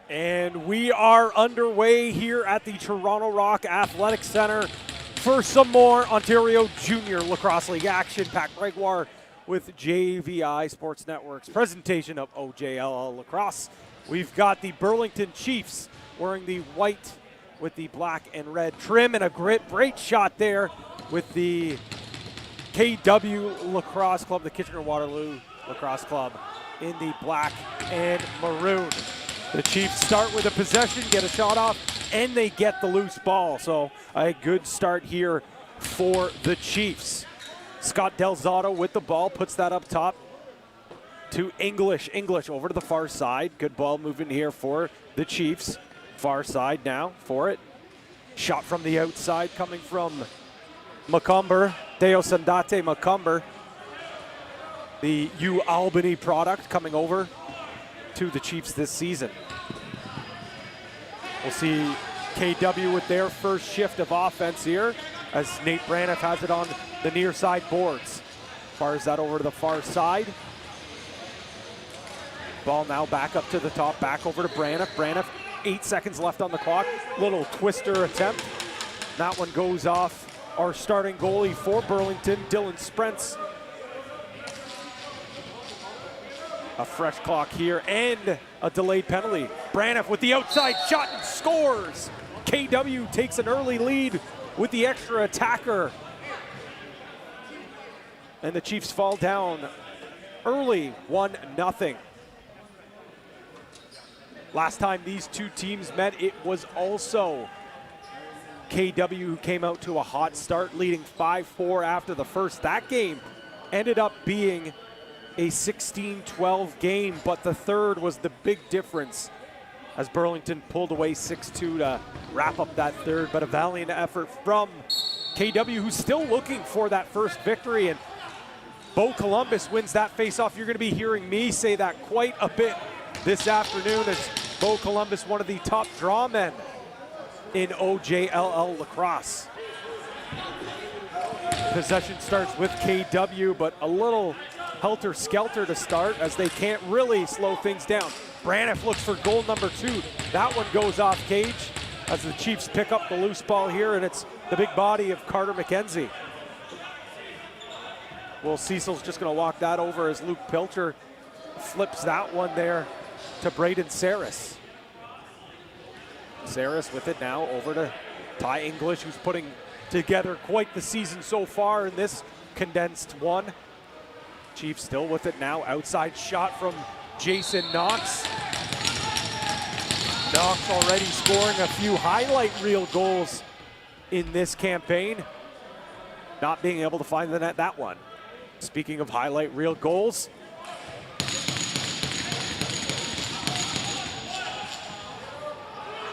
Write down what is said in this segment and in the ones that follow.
And we are underway here at the Toronto Rock Athletic Center for some more Ontario Junior Lacrosse League action. Pat Gregoire with JVI Sports Network's presentation of OJLL Lacrosse. We've got the Burlington Chiefs wearing the white with the black and red trim, and a great shot there with the KW Lacrosse Club, the Kitchener-Waterloo Lacrosse Club, in the black and maroon. The Chiefs start with a possession, get a shot off, and they get the loose ball. So a good start here for the Chiefs. Scott Delzato with the ball, puts that up top to English. English over to the far side. Good ball moving here for the Chiefs. Far side now for it. Shot from the outside coming from Macomber. Deo Sandate Macomber, the U Albany product, coming over to the Chiefs this season. We'll see KW with their first shift of offense here as Nate Braniff has it on the near side boards. Fires that over to the far side. Ball now back up to the top, back over to Braniff. Braniff, 8 seconds left on the clock. Little twister attempt. That one goes off our starting goalie for Burlington, Dylan Sprentz. A fresh clock here and a delayed penalty. Braniff with the outside shot and scores. KW takes an early lead with the extra attacker. And the Chiefs fall down early, 1-0. Last time these two teams met, it was also KW who came out to a hot start, leading 5-4 after the first. That game ended up being a 16-12 game, but the third was the big difference as Burlington pulled away 6-2 to wrap up that third. But a valiant effort from KW, who's still looking for that first victory. And Bo Columbus wins that faceoff. You're going to be hearing me say that quite a bit this afternoon, as Bo Columbus, one of the top draw men in OJLL lacrosse. Possession starts with KW, but a little helter-skelter to start as they can't really slow things down. Braniff looks for goal number 2. That one goes off cage as the Chiefs pick up the loose ball here, and it's the big body of Carter McKenzie. Well, Cecil's just going to walk that over as Luke Pilcher flips that one there to Braden Saris. Saris with it now over to Ty English, who's putting together quite the season so far in this condensed one. Chiefs still with it now. Outside shot from Jason Knox. Knox already scoring a few highlight reel goals in this campaign. Not being able to find the net that one. Speaking of highlight reel goals,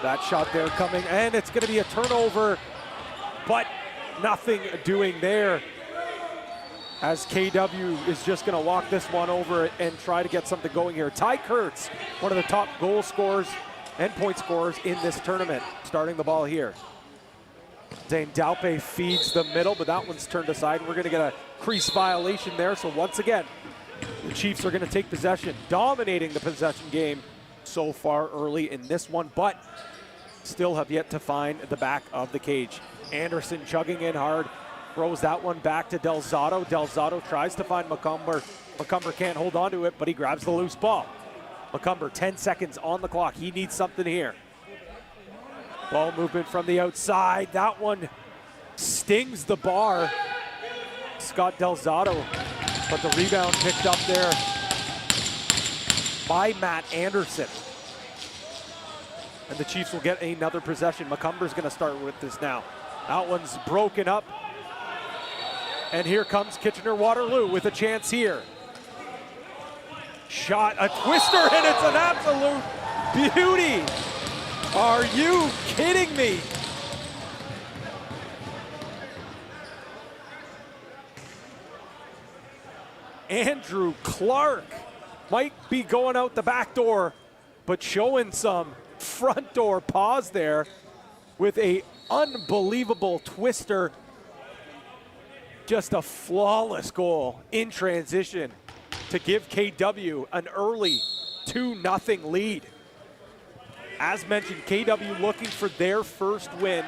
that shot there coming, and it's going to be a turnover, but nothing doing there, as KW is just going to walk this one over and try to get something going here. Ty Kurtz, one of the top goal scorers and point scorers in this tournament, starting the ball here. Zane Dalpe feeds the middle, but that one's turned aside. We're going to get a crease violation there, so once again, the Chiefs are going to take possession, dominating the possession game so far early in this one, but still have yet to find the back of the cage. Anderson chugging in hard, throws that one back to Delzato. Delzato tries to find Macomber. Macomber can't hold on to it, but he grabs the loose ball. Macomber, 10 seconds on the clock. He needs something here. Ball movement from the outside. That one stings the bar. Scott Delzato, but the rebound picked up there by Matt Anderson. And the Chiefs will get another possession. Macomber's going to start with this now. That one's broken up. And here comes Kitchener-Waterloo with a chance here. Shot, a twister, and it's an absolute beauty. Are you kidding me? Andrew Clark might be going out the back door, but showing some front door pause there with a unbelievable twister. Just a flawless goal in transition to give KW an early 2-0 lead. As mentioned, KW looking for their first win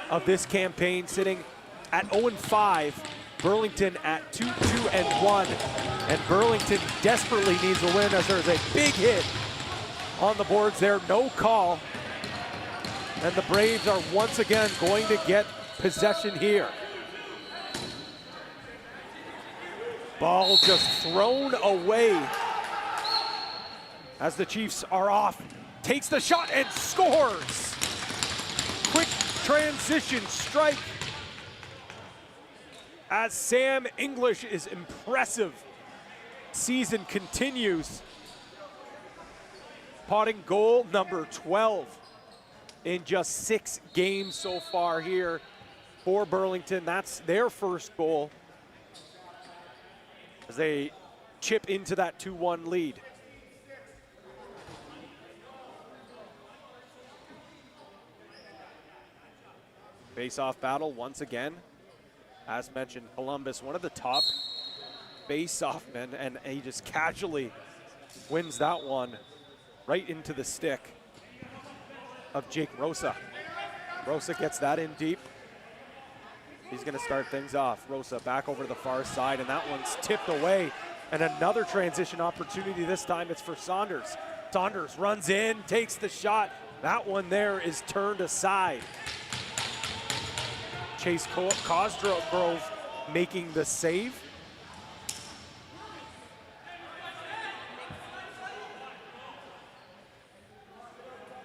of this campaign, sitting at 0-5. Burlington at 2-2-1. And Burlington desperately needs a win as there's a big hit on the boards there. No call. And the Braves are once again going to get possession here. Ball just thrown away as the Chiefs are off. Takes the shot and scores. Quick transition strike as Sam English is impressive. Season continues. Potting goal number 12 in just 6 games so far here for Burlington. That's their first goal as they chip into that 2-1 lead. Face-off battle once again. As mentioned, Columbus, one of the top face-off men, and he just casually wins that one right into the stick of Jake Rosa. Rosa gets that in deep. He's gonna start things off. Rosa back over to the far side, and that one's tipped away. And another transition opportunity, this time it's for Saunders. Saunders runs in, takes the shot. That one there is turned aside. Chase Cosgrove making the save.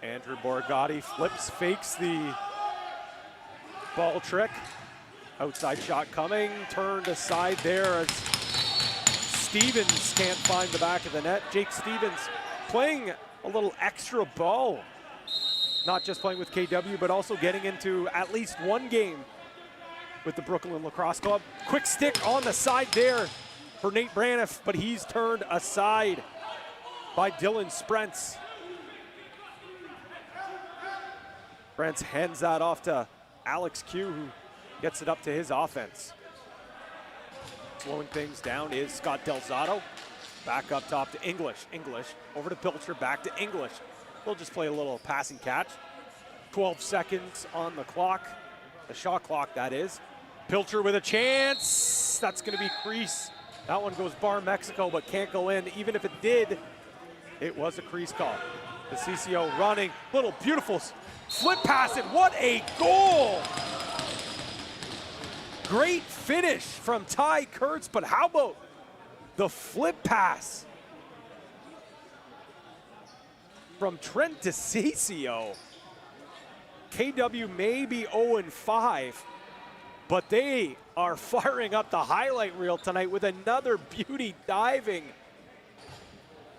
Andrew Borgatti flips, fakes the ball trick. Outside shot coming, turned aside there as Stevens can't find the back of the net. Jake Stevens playing a little extra ball. Not just playing with KW, but also getting into at least one game with the Brooklyn Lacrosse Club. Quick stick on the side there for Nate Braniff, but he's turned aside by Dylan Sprentz. Sprentz hands that off to Alex Q, who gets it up to his offense. Slowing things down is Scott Delzato. Back up top to English. English over to Pilcher, back to English. We'll just play a little passing catch. 12 seconds on the clock. The shot clock, that is. Pilcher with a chance. That's going to be crease. That one goes bar Mexico, but can't go in. Even if it did, it was a crease call. The CCO running. Little beautiful flip pass, and what a goal! Great finish from Ty Kurtz, but how about the flip pass from Trent DeCiccio? KW may be 0-5, but they are firing up the highlight reel tonight with another beauty diving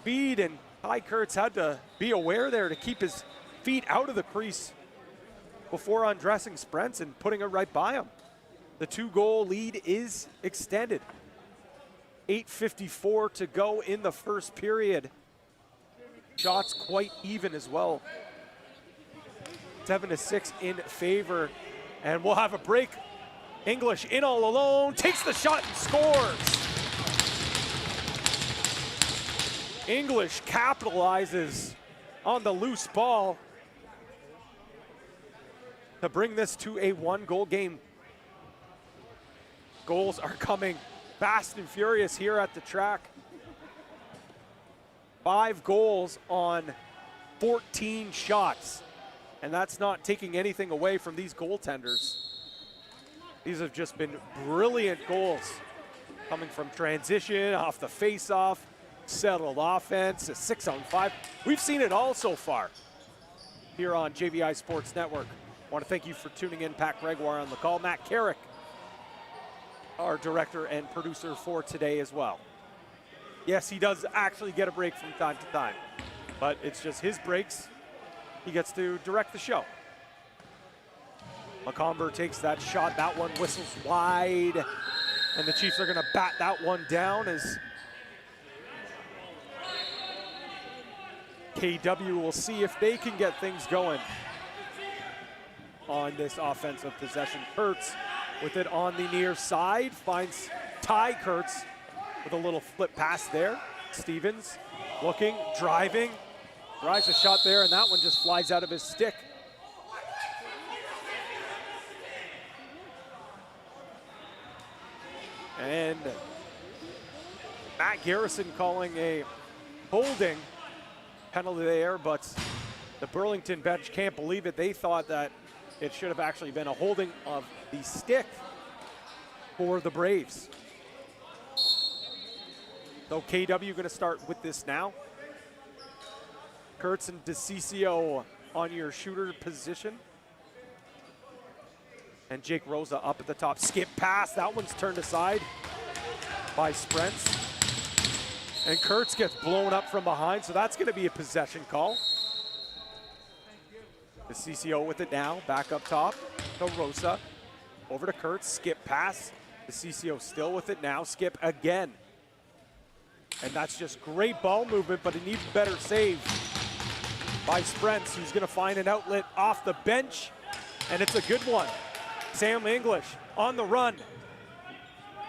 feed, and Ty Kurtz had to be aware there to keep his feet out of the crease before undressing Sprentz and putting it right by him. The 2-goal lead is extended. 8:54 to go in the first period. Shots quite even as well. 7-6 in favor, and we'll have a break. English in all alone, takes the shot and scores. English capitalizes on the loose ball to bring this to a 1-goal game. Goals are coming fast and furious here at the track. 5 goals on 14 shots. And that's not taking anything away from these goaltenders. These have just been brilliant goals coming from transition, off the face-off, settled offense, a 6-on-5. We've seen it all so far here on JVI Sports Network. I want to thank you for tuning in. Pat Gregoire on the call. Matt Carrick, our director and producer for today as well. Yes, he does actually get a break from time to time, but it's just his breaks. He gets to direct the show. Macomber takes that shot. That one whistles wide, and the Chiefs are going to bat that one down as KW will see if they can get things going on this offensive possession. Kurtz with it on the near side, finds Ty Kurtz with a little flip pass there. Stevens looking, driving, Tries a shot there, and that one just flies out of his stick. And Matt Garrison calling a holding penalty there, but the Burlington bench can't believe it. They thought that it should have actually been a holding of the stick for the Braves. So KW going to start with this now. Kurtz and DeCiccio on your shooter position. And Jake Rosa up at the top. Skip pass. That one's turned aside by Sprents. And Kurtz gets blown up from behind, so that's going to be a possession call. DeCiccio with it now. Back up top to Rosa. Over to Kurtz. Skip pass. DeCiccio still with it now. Skip again. And that's just great ball movement, but an even better save by Sprents, who's going to find an outlet off the bench, and it's a good one. Sam English on the run.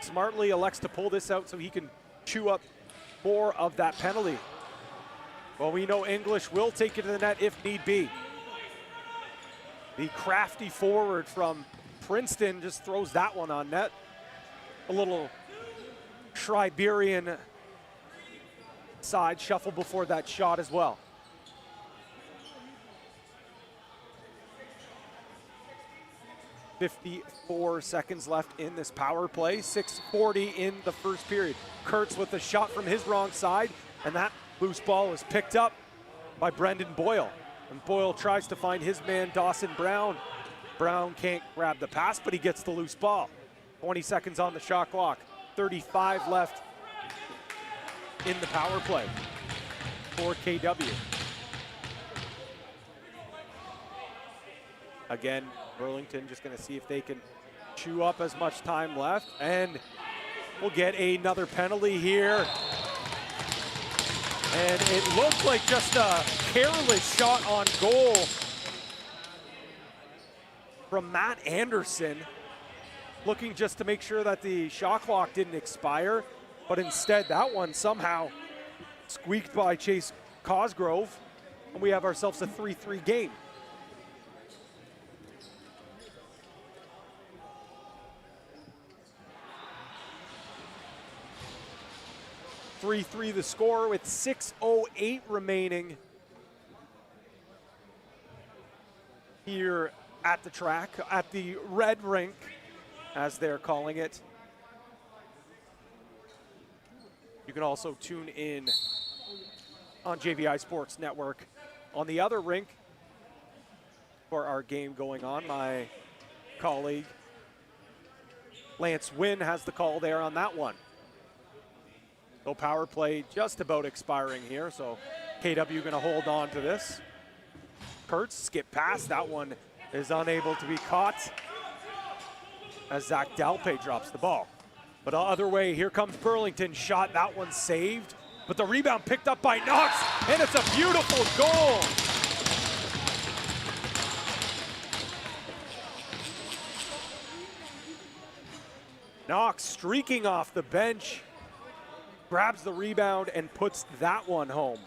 Smartly elects to pull this out so he can chew up more of that penalty. Well, we know English will take it to the net if need be. The crafty forward from Princeton just throws that one on net. A little Shriberian side shuffle before that shot as well. .54 seconds left in this power play. 6:40 in the first period. Kurtz with a shot from his wrong side, and that loose ball is picked up by Brendan Boyle. And Boyle tries to find his man, Dawson Brown. Brown can't grab the pass, but he gets the loose ball. 20 seconds on the shot clock. 35 left in the power play for KW. Again, Burlington just going to see if they can chew up as much time left, and we'll get another penalty here. And it looked like just a careless shot on goal from Matt Anderson, looking just to make sure that the shot clock didn't expire, but instead that one somehow squeaked by Chase Cosgrove, and we have ourselves a 3-3 game. The score with 6:08 remaining here at the track, at the red rink, as they're calling it. You can also tune in on JVI Sports Network on the other rink for our game going on. My colleague Lance Wynn has the call there on that one. So power play just about expiring here, so KW going to hold on to this. Kurtz, skip pass. That one is unable to be caught as Zach Dalpe drops the ball. But the other way, here comes Burlington. Shot, that one saved, but the rebound picked up by Knox, and it's a beautiful goal. Knox streaking off the bench, grabs the rebound and puts that one home.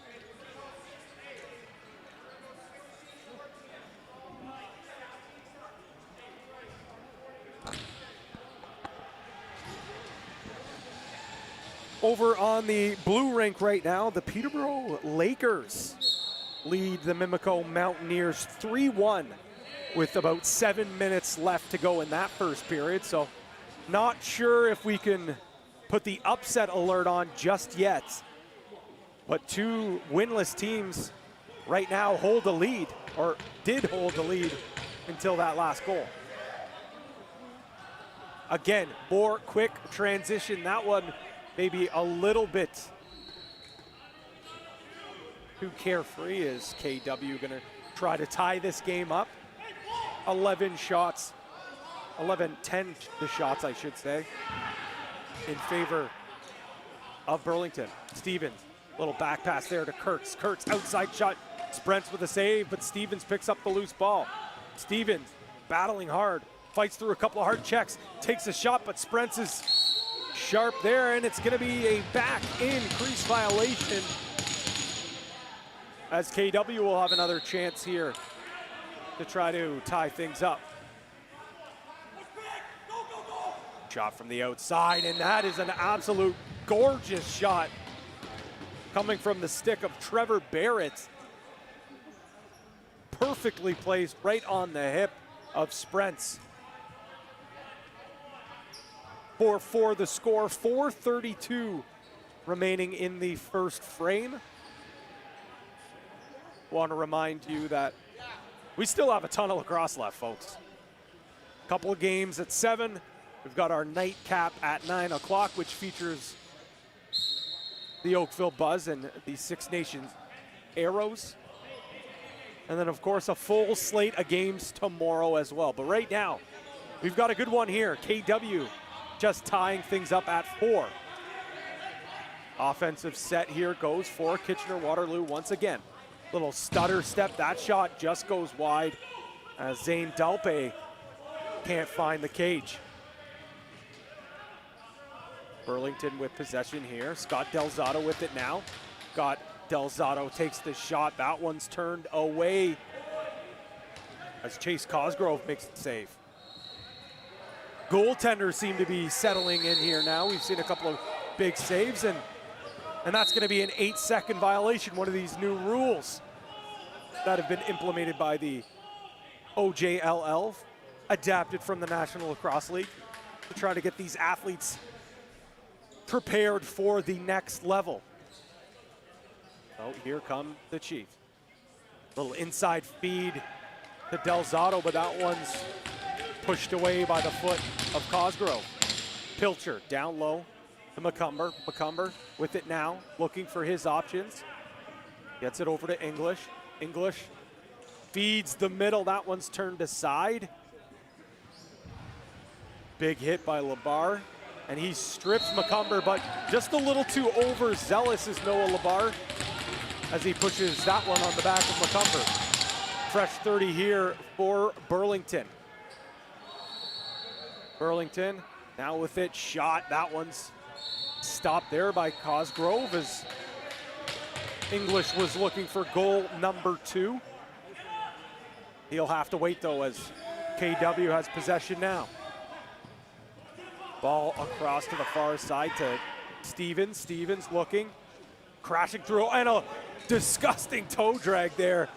Over on the blue rink right now, the Peterborough Lakers lead the Mimico Mountaineers 3-1 with about 7 minutes left to go in that first period. So not sure if we can put the upset alert on just yet, but two winless teams right now hold the lead, or did hold the lead until that last goal. Again, more quick transition. That one maybe a little bit too carefree. Is KW gonna try to tie this game up? 11 shots, 10 the shots I should say, in favor of Burlington. Stevens, little back pass there to Kurtz. Kurtz, outside shot, Sprents with a save, but Stevens picks up the loose ball. Stevens battling hard, fights through a couple of hard checks, takes a shot, but Sprents is sharp there, and it's gonna be a back in crease violation as KW will have another chance here to try to tie things up. Shot from the outside, and that is an absolute gorgeous shot coming from the stick of Trevor Barrett. Perfectly placed right on the hip of Sprents. 4-4 the score, 4:32 remaining in the first frame. Want to remind you that we still have a ton of lacrosse left, folks. Couple of games at 7. We've got our nightcap at 9 o'clock, which features the Oakville Buzz and the Six Nations Arrows. And then, of course, a full slate of games tomorrow as well. But right now, we've got a good one here. KW just tying things up at 4. Offensive set here goes for Kitchener-Waterloo once again. Little stutter step. That shot just goes wide as Zane Dalpe can't find the cage. Burlington with possession here. Scott Delzato with it now. Delzato takes the shot. That one's turned away as Chase Cosgrove makes the save. Goaltenders seem to be settling in here now. We've seen a couple of big saves, and that's going to be an 8-second violation, one of these new rules that have been implemented by the OJLL, adapted from the National Lacrosse League, to try to get these athletes prepared for the next level. Oh, here come the Chiefs. Little inside feed to Delzato, but that one's pushed away by the foot of Cosgrove. Pilcher down low to McCumber. McCumber with it now, looking for his options. Gets it over to English. English feeds the middle. That one's turned aside. Big hit by Labar. And he strips McCumber, but just a little too overzealous is Noah Labar as he pushes that one on the back of McCumber. Fresh 30 here for Burlington. Burlington now with it, shot. That one's stopped there by Cosgrove as English was looking for goal number 2. He'll have to wait though as KW has possession now. Ball across to the far side to Stevens. Stevens looking, crashing through, and a disgusting toe drag there.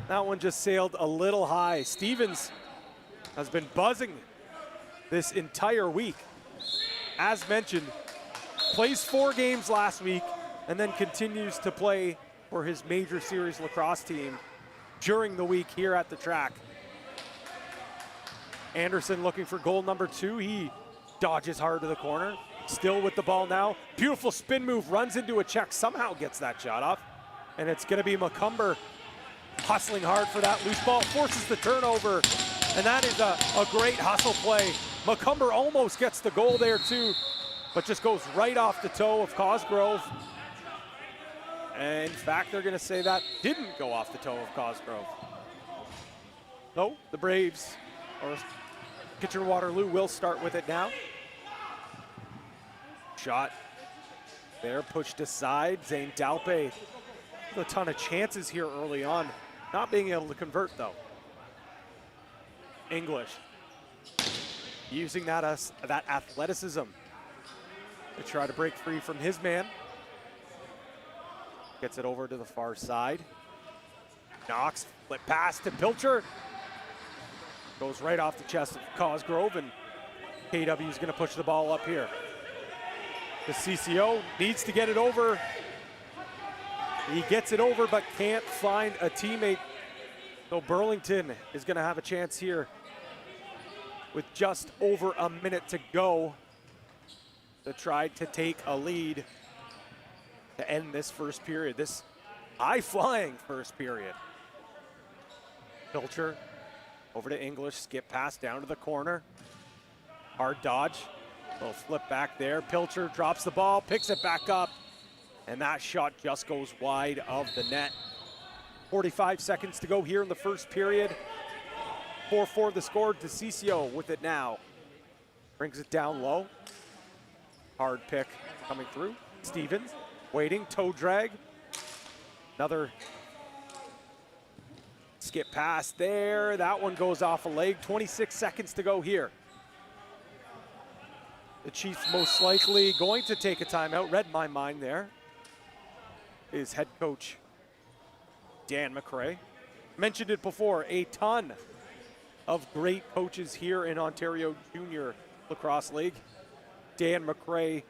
That one just sailed a little high. Stevens has been buzzing this entire week. As mentioned, plays 4 games last week and then continues to play for his major series lacrosse team during the week here at the track. Anderson looking for goal number 2. He dodges hard to the corner, still with the ball now. Beautiful spin move, runs into a check, somehow gets that shot off. And it's gonna be McCumber hustling hard for that loose ball, forces the turnover, and that is a great hustle play. McCumber almost gets the goal there too, but just goes right off the toe of Cosgrove. And in fact, they're gonna say that didn't go off the toe of Cosgrove. No, the Braves, or Kitchener-Waterloo, will start with it now. Shot there, pushed aside. Zane Dalpe, a ton of chances here early on. Not being able to convert though. English, using that athleticism to try to break free from his man. Gets it over to the far side. Knox, flip pass to Pilcher. Goes right off the chest of Cosgrove, and KW is going to push the ball up here. The CCO needs to get it over. He gets it over, but can't find a teammate. So Burlington is going to have a chance here with just over a minute to go to try to take a lead to end this first period, this high-flying first period. Pilcher over to English, skip pass down to the corner. Hard dodge, little flip back there. Pilcher drops the ball, picks it back up, and that shot just goes wide of the net. 45 seconds to go here in the first period. 4-4 the score. DeCiccio with it now. Brings it down low. Hard pick coming through. Stevens waiting, toe drag. Another skip pass there. That one goes off a leg. 26 seconds to go here. The Chiefs most likely going to take a timeout. Read my mind there. Is head coach Dan McRae. Mentioned it before, a ton of great coaches here in Ontario Junior Lacrosse League. Dan McRae,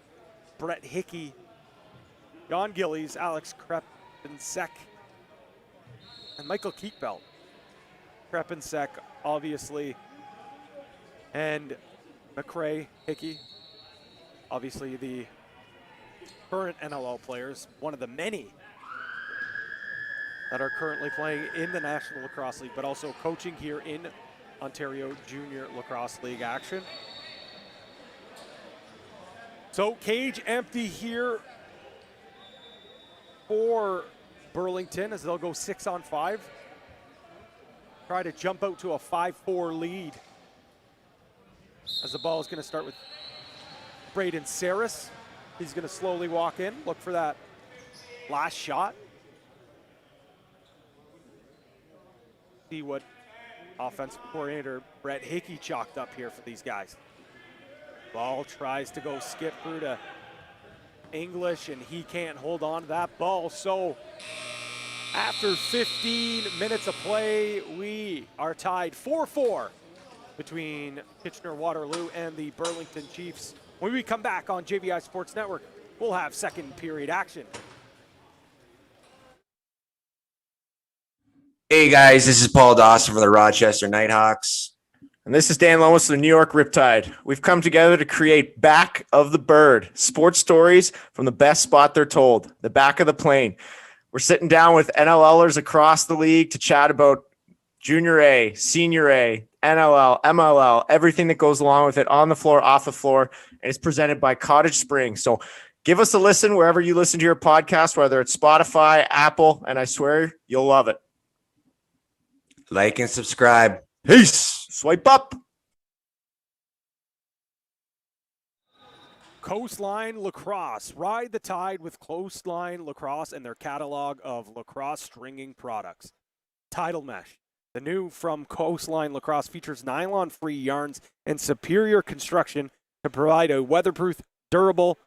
Brett Hickey, John Gillies, Alex Krepensek, and Michael Keatbelt. Krepensek, obviously, and McRae, Hickey, obviously the current NLL players, one of the many that are currently playing in the National Lacrosse League, but also coaching here in Ontario Junior Lacrosse League action. So cage empty here for Burlington as they'll go 6-on-5. Try to jump out to a 5-4 lead. As the ball is going to start with Braden Saris. He's going to slowly walk in, look for that last shot. See what offensive coordinator Brett Hickey chalked up here for these guys. Ball tries to go skip through to English, and he can't hold on to that ball. So after 15 minutes of play, we are tied 4-4 between Kitchener-Waterloo and the Burlington Chiefs. When we come back on JVI Sports Network, we'll have second period action. Hey guys, this is Paul Dawson from the Rochester Nighthawks. And this is Dan Lomas from the New York Riptide. We've come together to create Back of the Bird, sports stories from the best spot they're told, the back of the plane. We're sitting down with NLLers across the league to chat about Junior A, Senior A, NLL, MLL, everything that goes along with it, on the floor, off the floor, and it's presented by Cottage Springs. So give us a listen wherever you listen to your podcast, whether it's Spotify, Apple, and I swear you'll love it. Like and subscribe. Peace. Swipe up. Coastline Lacrosse. Ride the tide with Coastline Lacrosse and their catalog of lacrosse stringing products. Tidal Mesh. The new from Coastline Lacrosse features nylon-free yarns and superior construction to provide a weatherproof, durable,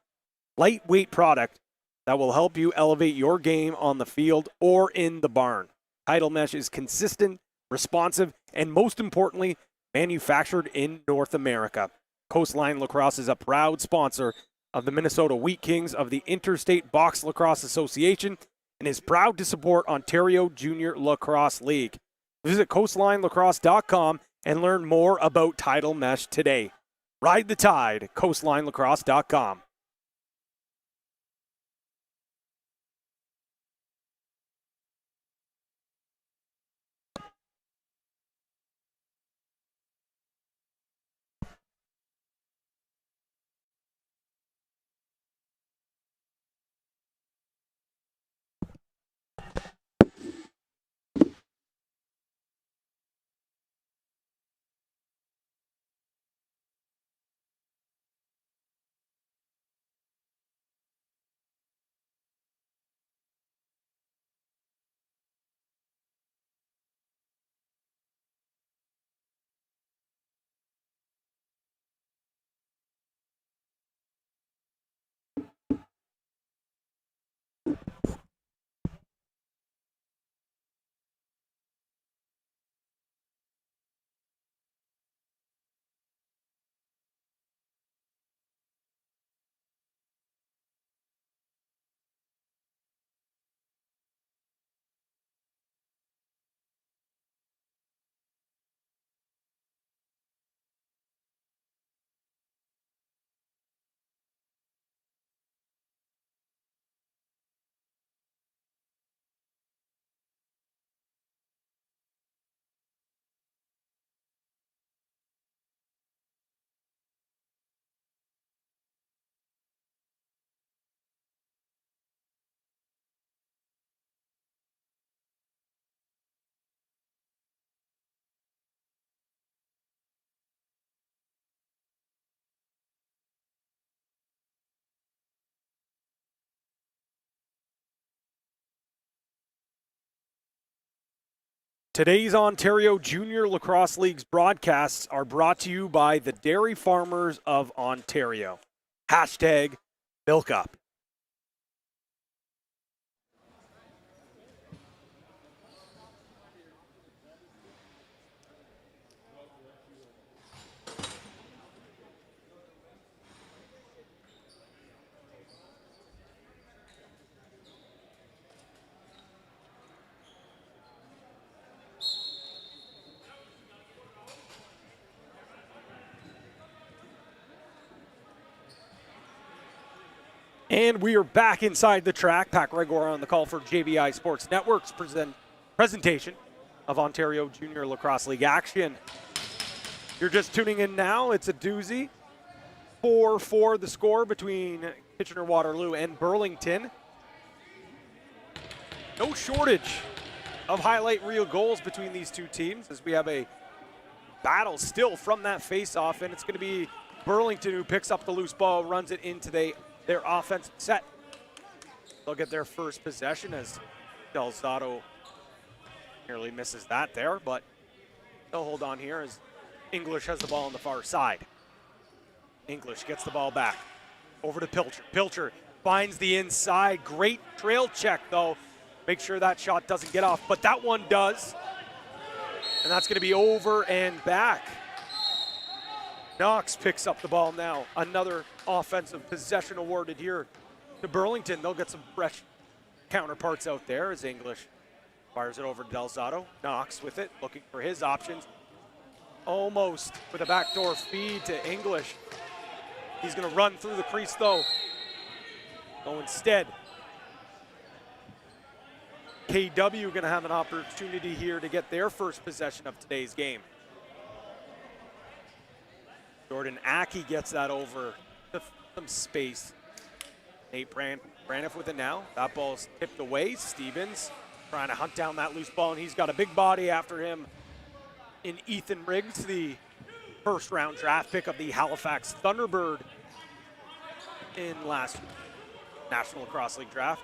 lightweight product that will help you elevate your game on the field or in the barn. Tidal Mesh is consistent, responsive, and most importantly, manufactured in North America. Coastline Lacrosse is a proud sponsor of the Minnesota Wheat Kings of the Interstate Box Lacrosse Association and is proud to support Ontario Junior Lacrosse League. Visit coastlinelacrosse.com and learn more about Tidal Mesh today. Ride the tide, coastlinelacrosse.com. Today's Ontario Junior Lacrosse League's broadcasts are brought to you by the Dairy Farmers of Ontario. Hashtag Milk Up. And we are back inside the track. Pat Gregor on the call for JVI Sports Network's presentation of Ontario Junior Lacrosse League action. You're just tuning in now. It's a doozy. 4-4 the score between Kitchener-Waterloo and Burlington. No shortage of highlight reel goals between these two teams as we have a battle still from that face-off, and it's going to be Burlington who picks up the loose ball, runs it into their offensive set. They'll get their first possession as Delzato nearly misses that there, but they'll hold on here as English has the ball on the far side. English gets the ball back over to Pilcher. Pilcher finds the inside. Great trail check, though. Make sure that shot doesn't get off, but that one does. And that's going to be over and back. Knox picks up the ball now. Another offensive possession awarded here to Burlington. They'll get some fresh counterparts out there as English fires it over to Delzato. Knox with it, looking for his options. Almost with a backdoor feed to English. He's going to run through the crease, though. So instead, KW going to have an opportunity here to get their first possession of today's game. Jordan Aki gets that over to some space. Nate Braniff with it now. That ball's tipped away. Stevens trying to hunt down that loose ball, and he's got a big body after him in Ethan Riggs, the first-round draft pick of the Halifax Thunderbird in last National Lacrosse League draft.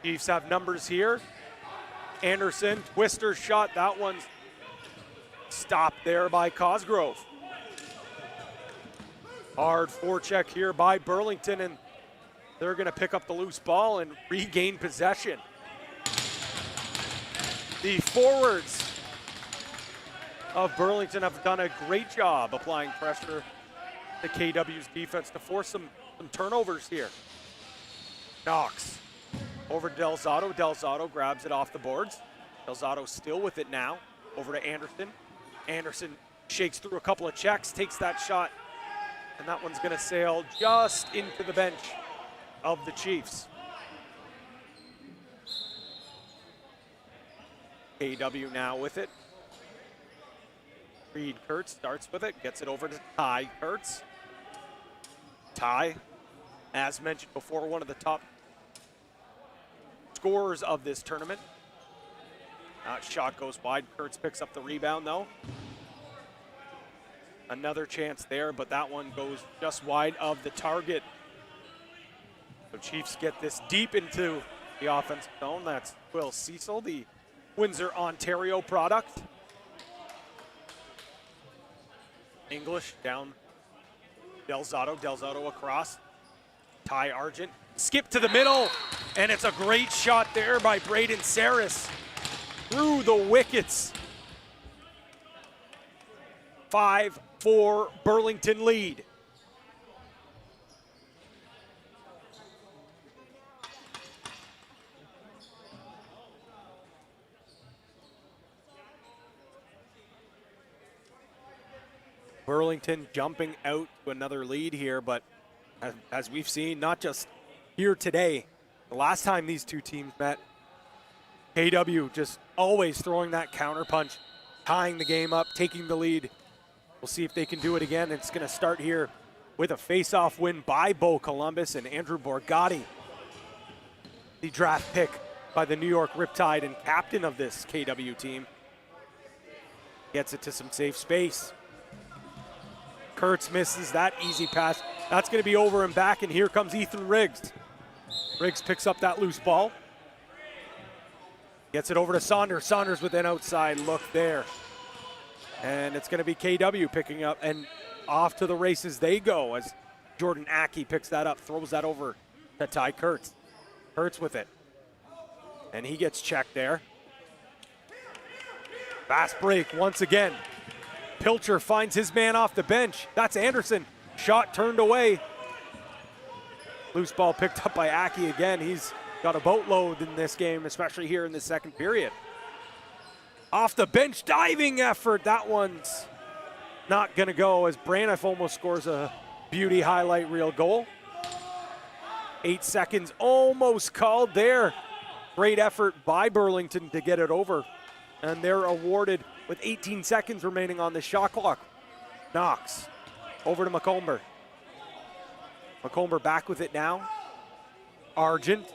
Chiefs have numbers here. Anderson, twister shot. That one's stopped there by Cosgrove. Hard forecheck here by Burlington, and they're going to pick up the loose ball and regain possession. The forwards of Burlington have done a great job applying pressure to KW's defense to force some turnovers here. Knox over to Delzato. Delzato grabs it off the boards. Delzato still with it now. Over to Anderson. Anderson shakes through a couple of checks, takes that shot, and that one's going to sail just into the bench of the Chiefs. KW now with it. Reed Kurtz starts with it, gets it over to Ty Kurtz. Ty, as mentioned before, one of the top scorers of this tournament. Shot goes wide. Kurtz picks up the rebound, though. Another chance there, but that one goes just wide of the target. So Chiefs get this deep into the offensive zone. That's Will Cecil, the Windsor, Ontario product. English down Delzato. Delzato across. Ty Argent. Skip to the middle, and it's a great shot there by Braden Saris through the wickets. 5-4 Burlington lead. Burlington jumping out to another lead here, but as we've seen, not just here today, the last time these two teams met, KW just always throwing that counterpunch, tying the game up, taking the lead. We'll see if they can do it again. It's going to start here with a face-off win by Bo Columbus and Andrew Borgatti, the draft pick by the New York Riptide and captain of this KW team. Gets it to some safe space. Kurtz misses that easy pass. That's going to be over and back, and here comes Ethan Riggs. Riggs picks up that loose ball. Gets it over to Saunders. Saunders with an outside look there. And it's going to be KW picking up, and off to the races they go as Jordan Aki picks that up, throws that over to Ty Kurtz. Kurtz with it. And he gets checked there. Fast break once again. Pilcher finds his man off the bench. That's Anderson. Shot turned away. Loose ball picked up by Aki again. He's got a boatload in this game, especially here in the second period. Off the bench, diving effort. That one's not going to go as Braniff almost scores a beauty highlight reel goal. 8 seconds almost called there. Great effort by Burlington to get it over. And they're awarded with 18 seconds remaining on the shot clock. Knox over to McComber. McComber back with it now. Argent.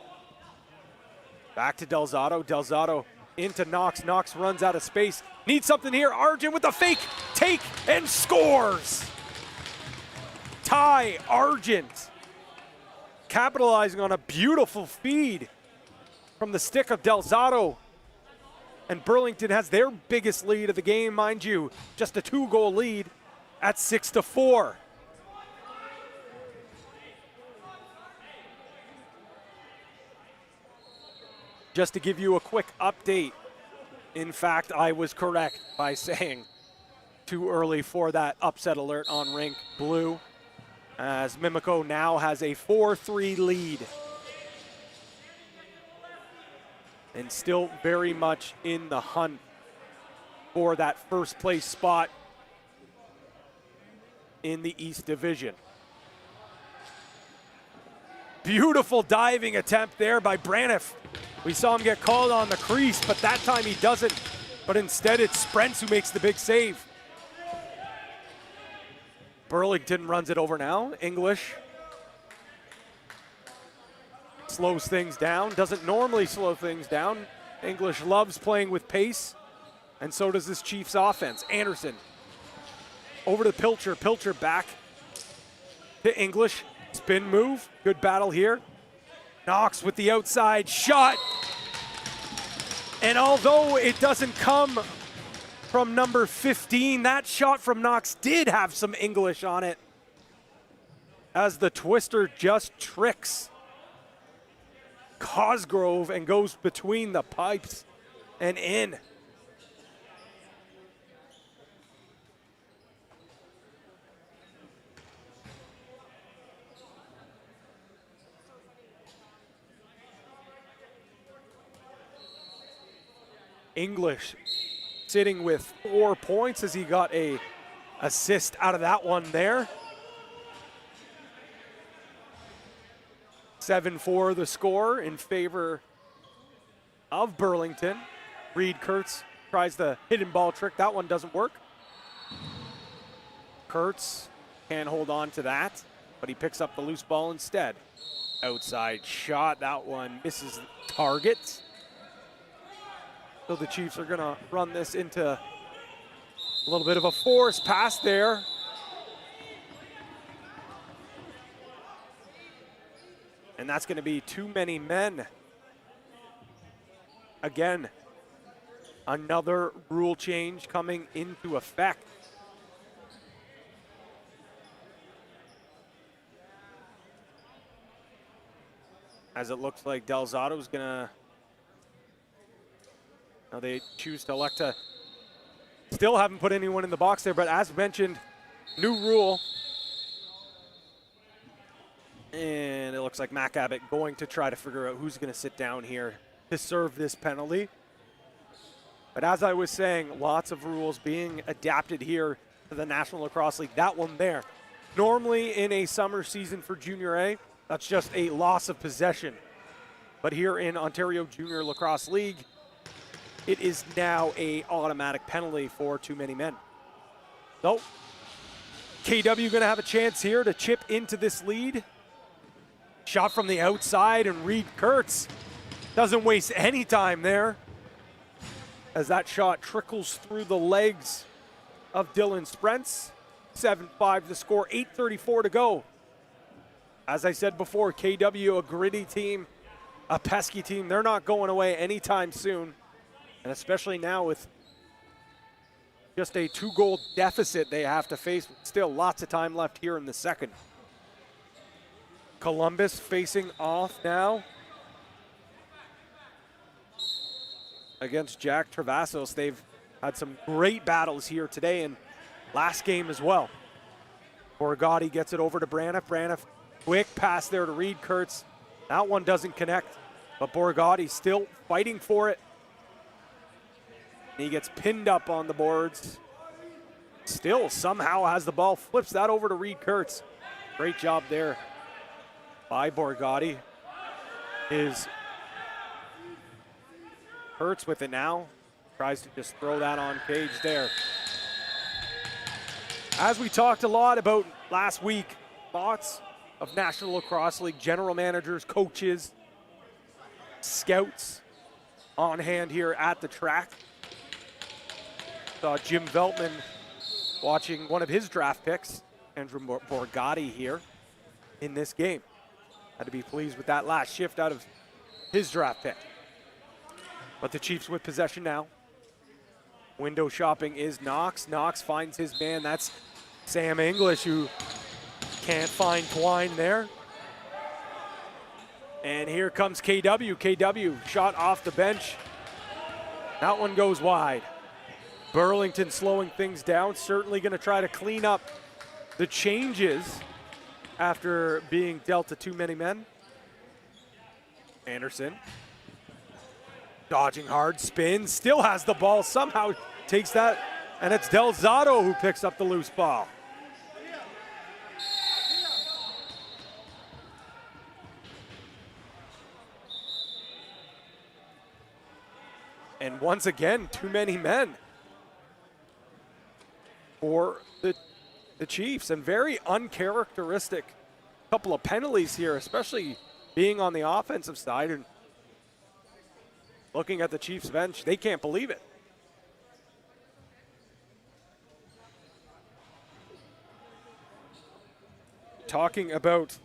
Back to Delzato. Delzato into Knox. Knox runs out of space. Needs something here. Argent with the fake take and scores. Ty Argent capitalizing on a beautiful feed from the stick of Delzato. And Burlington has their biggest lead of the game, mind you. Just a 2-goal lead at 6-4. Just to give you a quick update, in fact, I was correct by saying too early for that upset alert on rink blue, as Mimico now has a 4-3 lead. And still very much in the hunt for that first place spot in the East Division. Beautiful diving attempt there by Braniff. We saw him get called on the crease, but that time he doesn't. But instead it's Sprents who makes the big save. Burlington runs it over now. English slows things down, doesn't normally slow things down. English loves playing with pace, and so does this Chiefs offense. Anderson over to Pilcher. Pilcher back to English. Spin move. Good battle here. Knox with the outside shot. And although it doesn't come from number 15, that shot from Knox did have some English on it, as the twister just tricks Cosgrove and goes between the pipes and in. English sitting with 4 points as he got a assist out of that one there. 7-4 the score in favor of Burlington. Reed Kurtz tries the hidden ball trick. That one doesn't work. Kurtz can't hold on to that, but he picks up the loose ball instead. Outside shot. That one misses the target. So the Chiefs are going to run this into a little bit of a forced pass there. And that's going to be too many men. Again, another rule change coming into effect. As it looks like Delzato's going to... Now they choose to elect to... Still haven't put anyone in the box there, but as mentioned, new rule. And it looks like Mac Abbott going to try to figure out who's going to sit down here to serve this penalty. But as I was saying, lots of rules being adapted here to the National Lacrosse League. That one there. Normally in a summer season for Junior A, that's just a loss of possession. But here in Ontario Junior Lacrosse League, it is now a automatic penalty for too many men. So, KW going to have a chance here to chip into this lead. Shot from the outside, and Reed Kurtz doesn't waste any time there, as that shot trickles through the legs of Dylan Sprents. 7-5 the score, 8:34 to go. As I said before, KW, a gritty team, a pesky team. They're not going away anytime soon. And especially now with just a 2-goal deficit they have to face. Still lots of time left here in the second. Columbus facing off now against Jack Travassos. They've had some great battles here today and last game as well. Borgatti gets it over to Braniff. Braniff, quick pass there to Reed Kurtz. That one doesn't connect, but Borgatti still fighting for it. He gets pinned up on the boards. Still somehow has the ball, flips that over to Reed Kurtz. Great job there by Borgatti. Is Kurtz with it now. Tries to just throw that on Cage there. As we talked a lot about last week, thoughts of National Lacrosse League general managers, coaches, scouts on hand here at the track. Saw Jim Veltman watching one of his draft picks, Andrew Borgatti, here in this game. Had to be pleased with that last shift out of his draft pick. But the Chiefs with possession now. Window shopping is Knox. Knox finds his man. That's Sam English, who can't find Twine there. And here comes KW. KW shot off the bench. That one goes wide. Burlington slowing things down, certainly going to try to clean up the changes after being dealt to too many men. Anderson dodging hard, spins, still has the ball, somehow takes that, and it's Delzato who picks up the loose ball. And once again, too many men for the Chiefs, and very uncharacteristic couple of penalties here, especially being on the offensive side. And looking at the Chiefs bench, they can't believe it. Talking about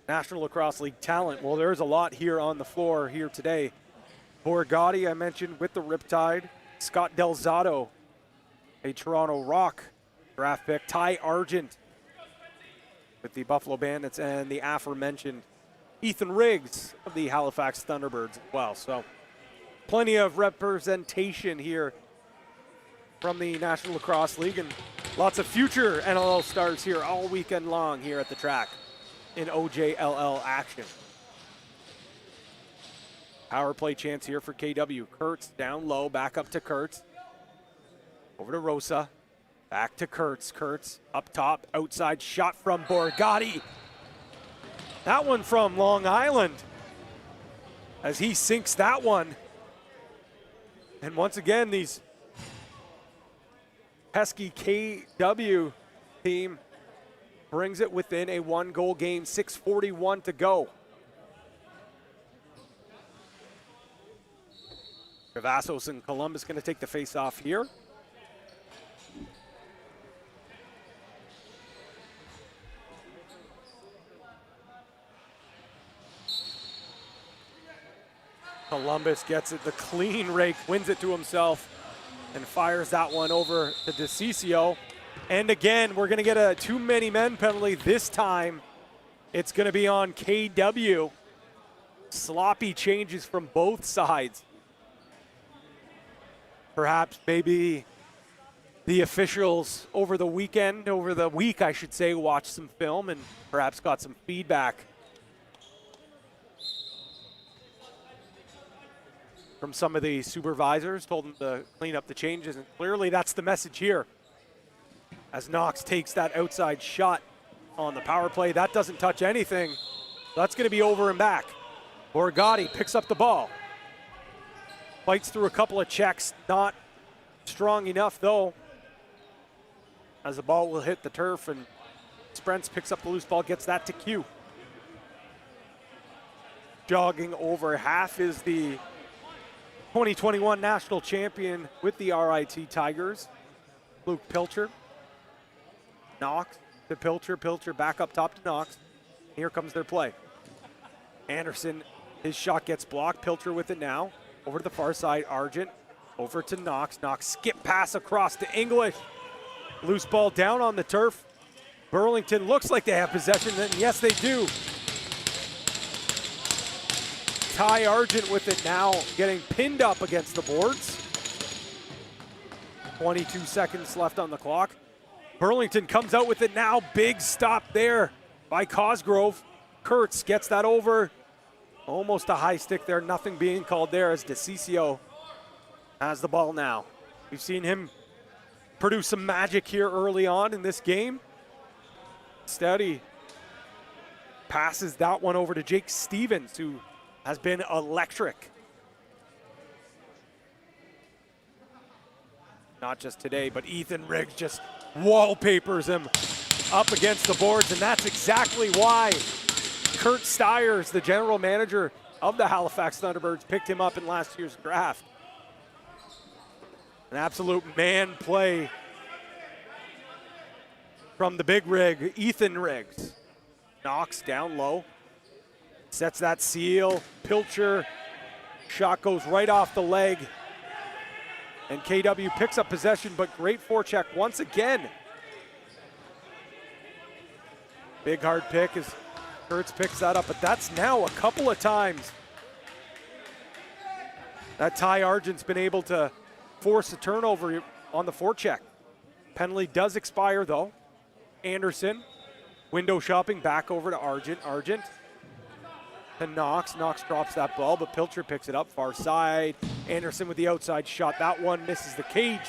National Lacrosse League talent, well, there's a lot here on the floor here today. Borgatti, I mentioned, with the Riptide. Scott Delzato, a Toronto Rock draft pick. Ty Argent with the Buffalo Bandits, and the aforementioned Ethan Riggs of the Halifax Thunderbirds as well. So plenty of representation here from the National Lacrosse League, and lots of future NLL stars here all weekend long here at the track in OJLL action. Power play chance here for KW. Kurtz down low, back up to Kurtz. Over to Rosa, back to Kurtz. Kurtz up top, outside shot from Borgatti. That one from Long Island as he sinks that one. And once again, these pesky KW team brings it within a 1-goal game, 6:41 to go. Travassos and Columbus going to take the face off here. Columbus gets it, the clean rake, wins it to himself, and fires that one over to DeCiccio. And again, we're going to get a too many men penalty. This time, it's going to be on KW. Sloppy changes from both sides. Perhaps maybe the officials over the week, I should say, watched some film and perhaps got some feedback from some of the supervisors, told them to clean up the changes, and clearly that's the message here. As Knox takes that outside shot on the power play, that doesn't touch anything. That's going to be over and back. Borgatti picks up the ball. Fights through a couple of checks, not strong enough though, as the ball will hit the turf, and Sprents picks up the loose ball, gets that to Q. Jogging over half is the 2021 national champion with the RIT Tigers, Luke Pilcher. Knox to Pilcher, Pilcher back up top to Knox. Here comes their play. Anderson, his shot gets blocked. Pilcher with it now. Over to the far side, Argent. Over to Knox. Knox skip pass across to English. Loose ball down on the turf. Burlington looks like they have possession, and yes, they do. Ty Argent with it now, getting pinned up against the boards. 22 seconds left on the clock. Burlington comes out with it now. Big stop there by Cosgrove. Kurtz gets that over. Almost a high stick there. Nothing being called there as DeCiccio has the ball now. We've seen him produce some magic here early on in this game. Instead, he passes that one over to Jake Stevens, who has been electric. Not just today, but Ethan Riggs just wallpapers him up against the boards, and that's exactly why Kurt Stiers, the general manager of the Halifax Thunderbirds, picked him up in last year's draft. An absolute man play from the big rig, Ethan Riggs. Knox down low, sets that seal. Pilcher, shot goes right off the leg. And KW picks up possession, but great forecheck once again. Big hard pick as Kurtz picks that up, but that's now a couple of times that Ty Argent's been able to force a turnover on the forecheck. Penalty does expire though. Anderson, window shopping back over to Argent. Argent to Knox. Knox drops that ball, but Pilcher picks it up far side. Anderson with the outside shot. That one misses the cage.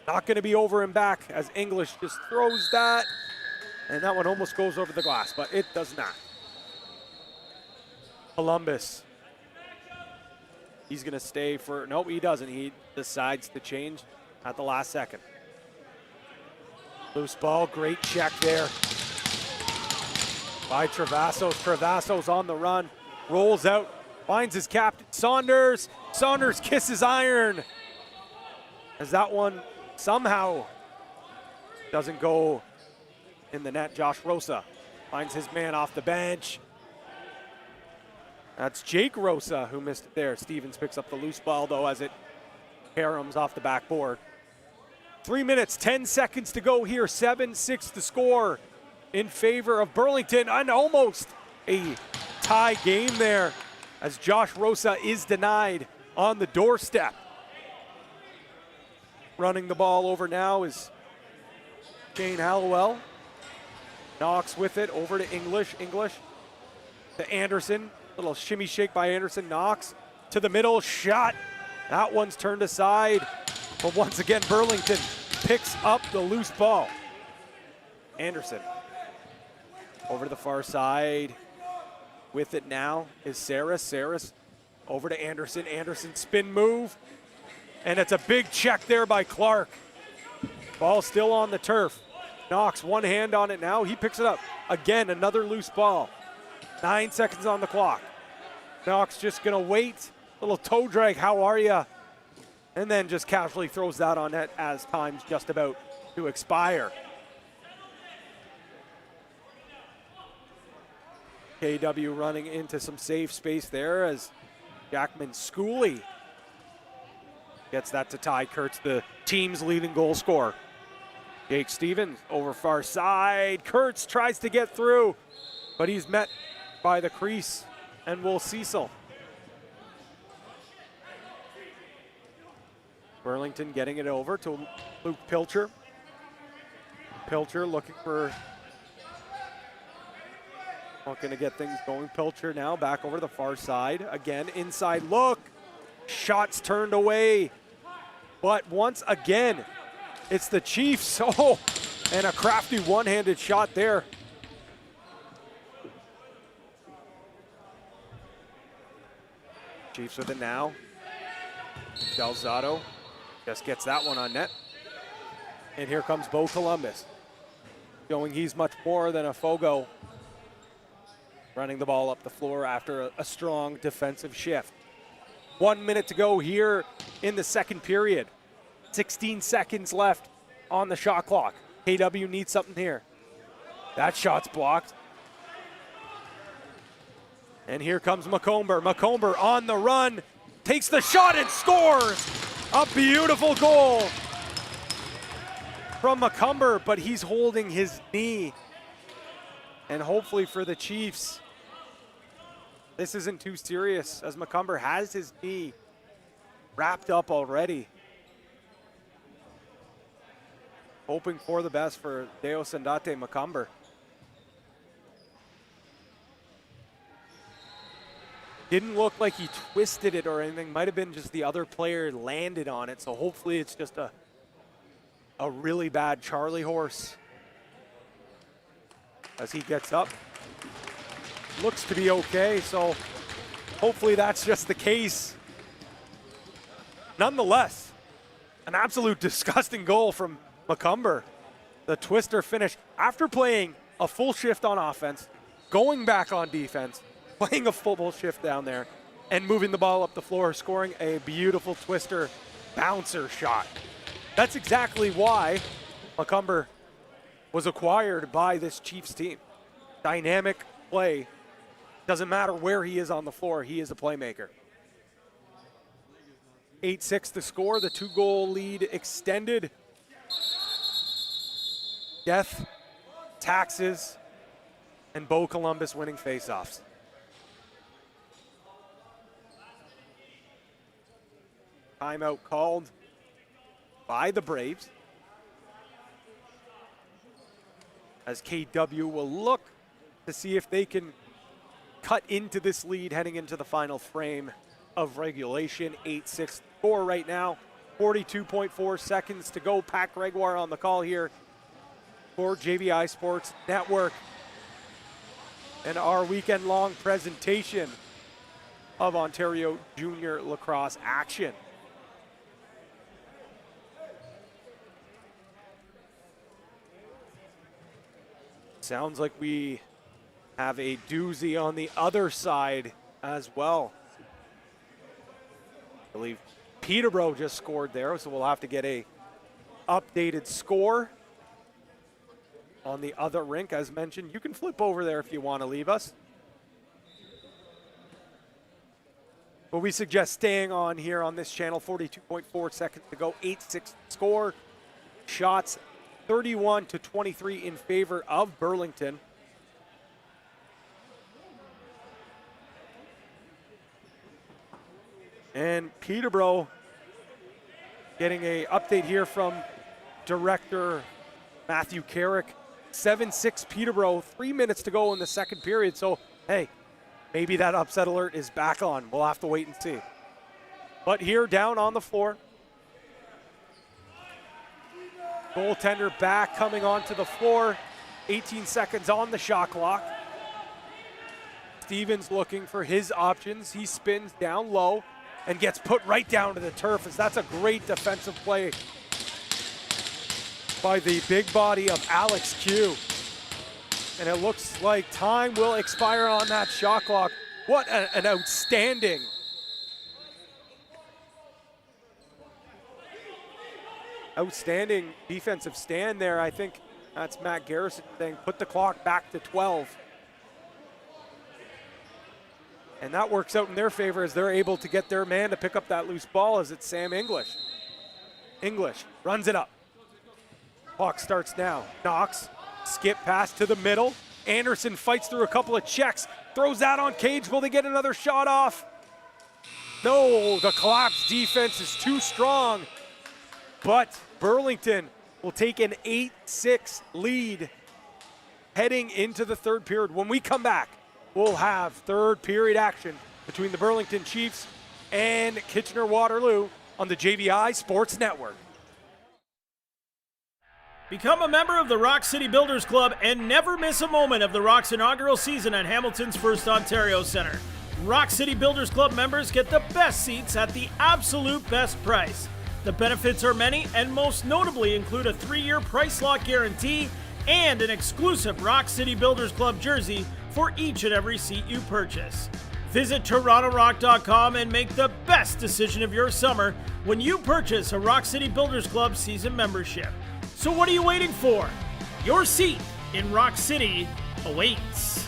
Not going to be over and back as English just throws that. And that one almost goes over the glass, but it does not. Columbus. He's going to stay for, nope, he doesn't. He decides to change at the last second. Loose ball, great check there by Travassos. Travassos on the run, rolls out, finds his captain, Saunders. Saunders kisses iron as that one somehow doesn't go in the net. Josh Rosa finds his man off the bench. That's Jake Rosa who missed it there. Stevens picks up the loose ball though as it caroms off the backboard. 3 minutes, 10 seconds to go here. 7-6 to score in favor of Burlington, and almost a tie game there as Josh Rosa is denied on the doorstep. Running the ball over now is Shane Hallowell. Knox with it over to English. English to Anderson. Little shimmy shake by Anderson. Knox to the middle. Shot. That one's turned aside. But once again, Burlington picks up the loose ball. Anderson over to the far side. With it now is Saris. Saris over to Anderson. Anderson spin move. And it's a big check there by Clark. Ball still on the turf. Knox, one hand on it now. He picks it up. Again, another loose ball. 9 seconds on the clock. Knox just going to wait. Little toe drag, how are you? And then just casually throws that on net as time's just about to expire. KW running into some safe space there as Jackman Schooley gets that to Ty Kurtz, the team's leading goal scorer. Jake Stevens over far side. Kurtz tries to get through, but he's met by the crease and Will Cecil. Burlington getting it over to Luke Pilcher. Pilcher looking for, looking to get things going. Pilcher now back over the far side. Again, inside look. Shots turned away. But once again, it's the Chiefs. Oh, and a crafty one-handed shot there. Chiefs with it now. Delzato just gets that one on net. And here comes Bo Columbus, showing he's much more than a Fogo. Running the ball up the floor after a strong defensive shift. 1 minute to go here in the second period. 16 seconds left on the shot clock. KW needs something here. That shot's blocked. And here comes McComber. McComber on the run. takes the shot and scores. A beautiful goal from Macomber, but he's holding his knee. And hopefully for the Chiefs, this isn't too serious, as Macomber has his knee wrapped up already. Hoping for the best for Deo Sandate Macomber. Didn't look like he twisted it or anything. Might have been just the other player landed on it. So hopefully it's just a really bad Charlie horse. As he gets up. Looks to be okay, so hopefully that's just the case. Nonetheless, an absolute disgusting goal from Macomber. The twister finish after playing a full shift on offense, going back on defense, playing a full shift down there, and moving the ball up the floor, scoring a beautiful twister bouncer shot. That's exactly why Macomber was acquired by this Chiefs team. Dynamic play. Doesn't matter where he is on the floor, he is a playmaker. 8-6 the score, the 2-goal lead extended. Death, Taxes, and Bo Columbus winning faceoffs. Timeout called by the Braves, as KW will look to see if they can cut into this lead heading into the final frame of regulation. 8-6 score right now, 42.4 seconds to go. Pat Gregoire on the call here for JVI Sports Network and our weekend-long presentation of Ontario Junior Lacrosse action. Sounds like we have a doozy on the other side as well. I believe Peterborough just scored there, so we'll have to get a updated score on the other rink. As mentioned, you can flip over there if you want to leave us. But we suggest staying on here on this channel. 42.4 seconds to go, 8-6 score. Shots 31-23 in favor of Burlington. And Peterborough getting a update here from Director Matthew Carrick. 7-6 Peterborough, 3 minutes to go in the second period. So, hey, maybe that upset alert is back on. We'll have to wait and see. But here down on the floor, goaltender back coming onto the floor. 18 seconds on the shot clock. Stevens looking for his options. He spins down low and gets put right down to the turf, as that's a great defensive play by the big body of Alex Q. And it looks like time will expire on that shot clock. What an outstanding defensive stand there. I think that's Matt Garrison saying put the clock back to 12. And that works out in their favor as they're able to get their man to pick up that loose ball, as it's Sam English. English runs it up. Clock starts now. Knox, skip pass to the middle. Anderson fights through a couple of checks, throws that on cage. Will they get another shot off? No, the collapse defense is too strong. But Burlington will take an 8-6 lead heading into the third period. When we come back, we'll have third period action between the Burlington Chiefs and Kitchener-Waterloo on the JVI Sports Network. Become a member of the Rock City Builders Club and never miss a moment of the Rock's inaugural season at Hamilton's First Ontario Centre. Rock City Builders Club members get the best seats at the absolute best price. The benefits are many and most notably include a 3-year price lock guarantee and an exclusive Rock City Builders Club jersey for each and every seat you purchase. Visit TorontoRock.com and make the best decision of your summer when you purchase a Rock City Builders Club season membership. So what are you waiting for? Your seat in Rock City awaits.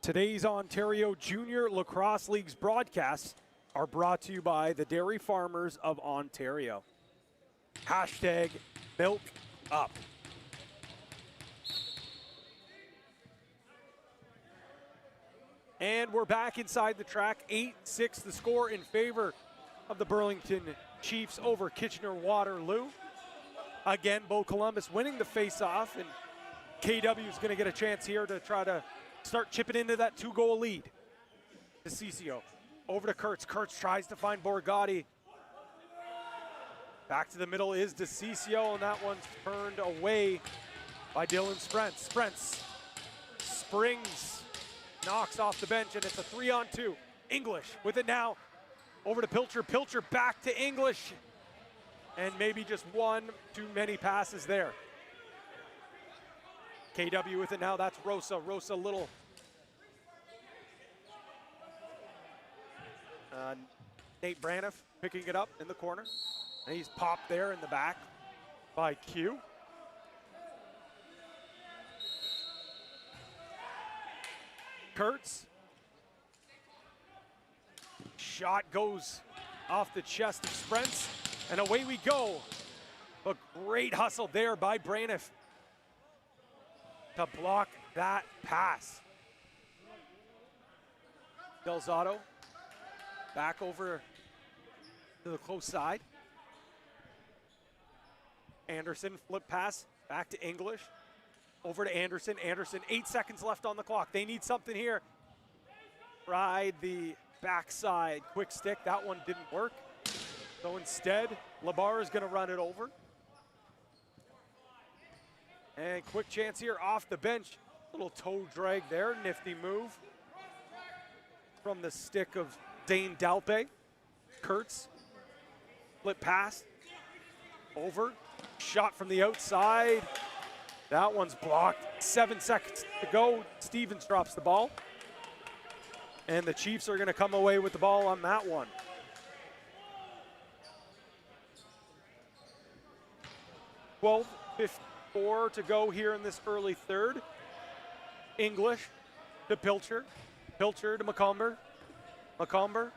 Today's Ontario Junior Lacrosse League's broadcasts are brought to you by the Dairy Farmers of Ontario. Hashtag milk up. And we're back inside the track. 8-6 the score in favor of the Burlington Chiefs over Kitchener-Waterloo. Again, Bo Columbus winning the face-off, and KW is going to get a chance here to try to start chipping into that 2-goal lead. DeCiccio over to Kurtz. Kurtz tries to find Borgatti. Back to the middle is DeCiccio, and that one's turned away by Dylan Sprents. Sprents springs, knocks off the bench, and it's a 3-on-2. English with it now. Over to Pilcher. Pilcher back to English. And maybe just one too many passes there. KW with it now. That's Rosa. Rosa little. Nate Braniff picking it up in the corner. And he's popped there in the back by Q. Kurtz. Shot goes off the chest of Sprents, and away we go. A great hustle there by Braniff to block that pass. Delzato back over to the close side. Anderson flip pass back to English. Over to Anderson. Anderson, 8 seconds left on the clock. They need something here. Ride the backside quick stick. That one didn't work. So instead, Labar is going to run it over. And quick chance here off the bench. Little toe drag there. Nifty move from the stick of Dane Dalpe. Kurtz. Flip pass. Over. Shot from the outside. That one's blocked. 7 seconds to go. Stevens drops the ball. And the Chiefs are going to come away with the ball on that one. .54 to go here in this early third. English to Pilcher. Pilcher to McComber. McComber.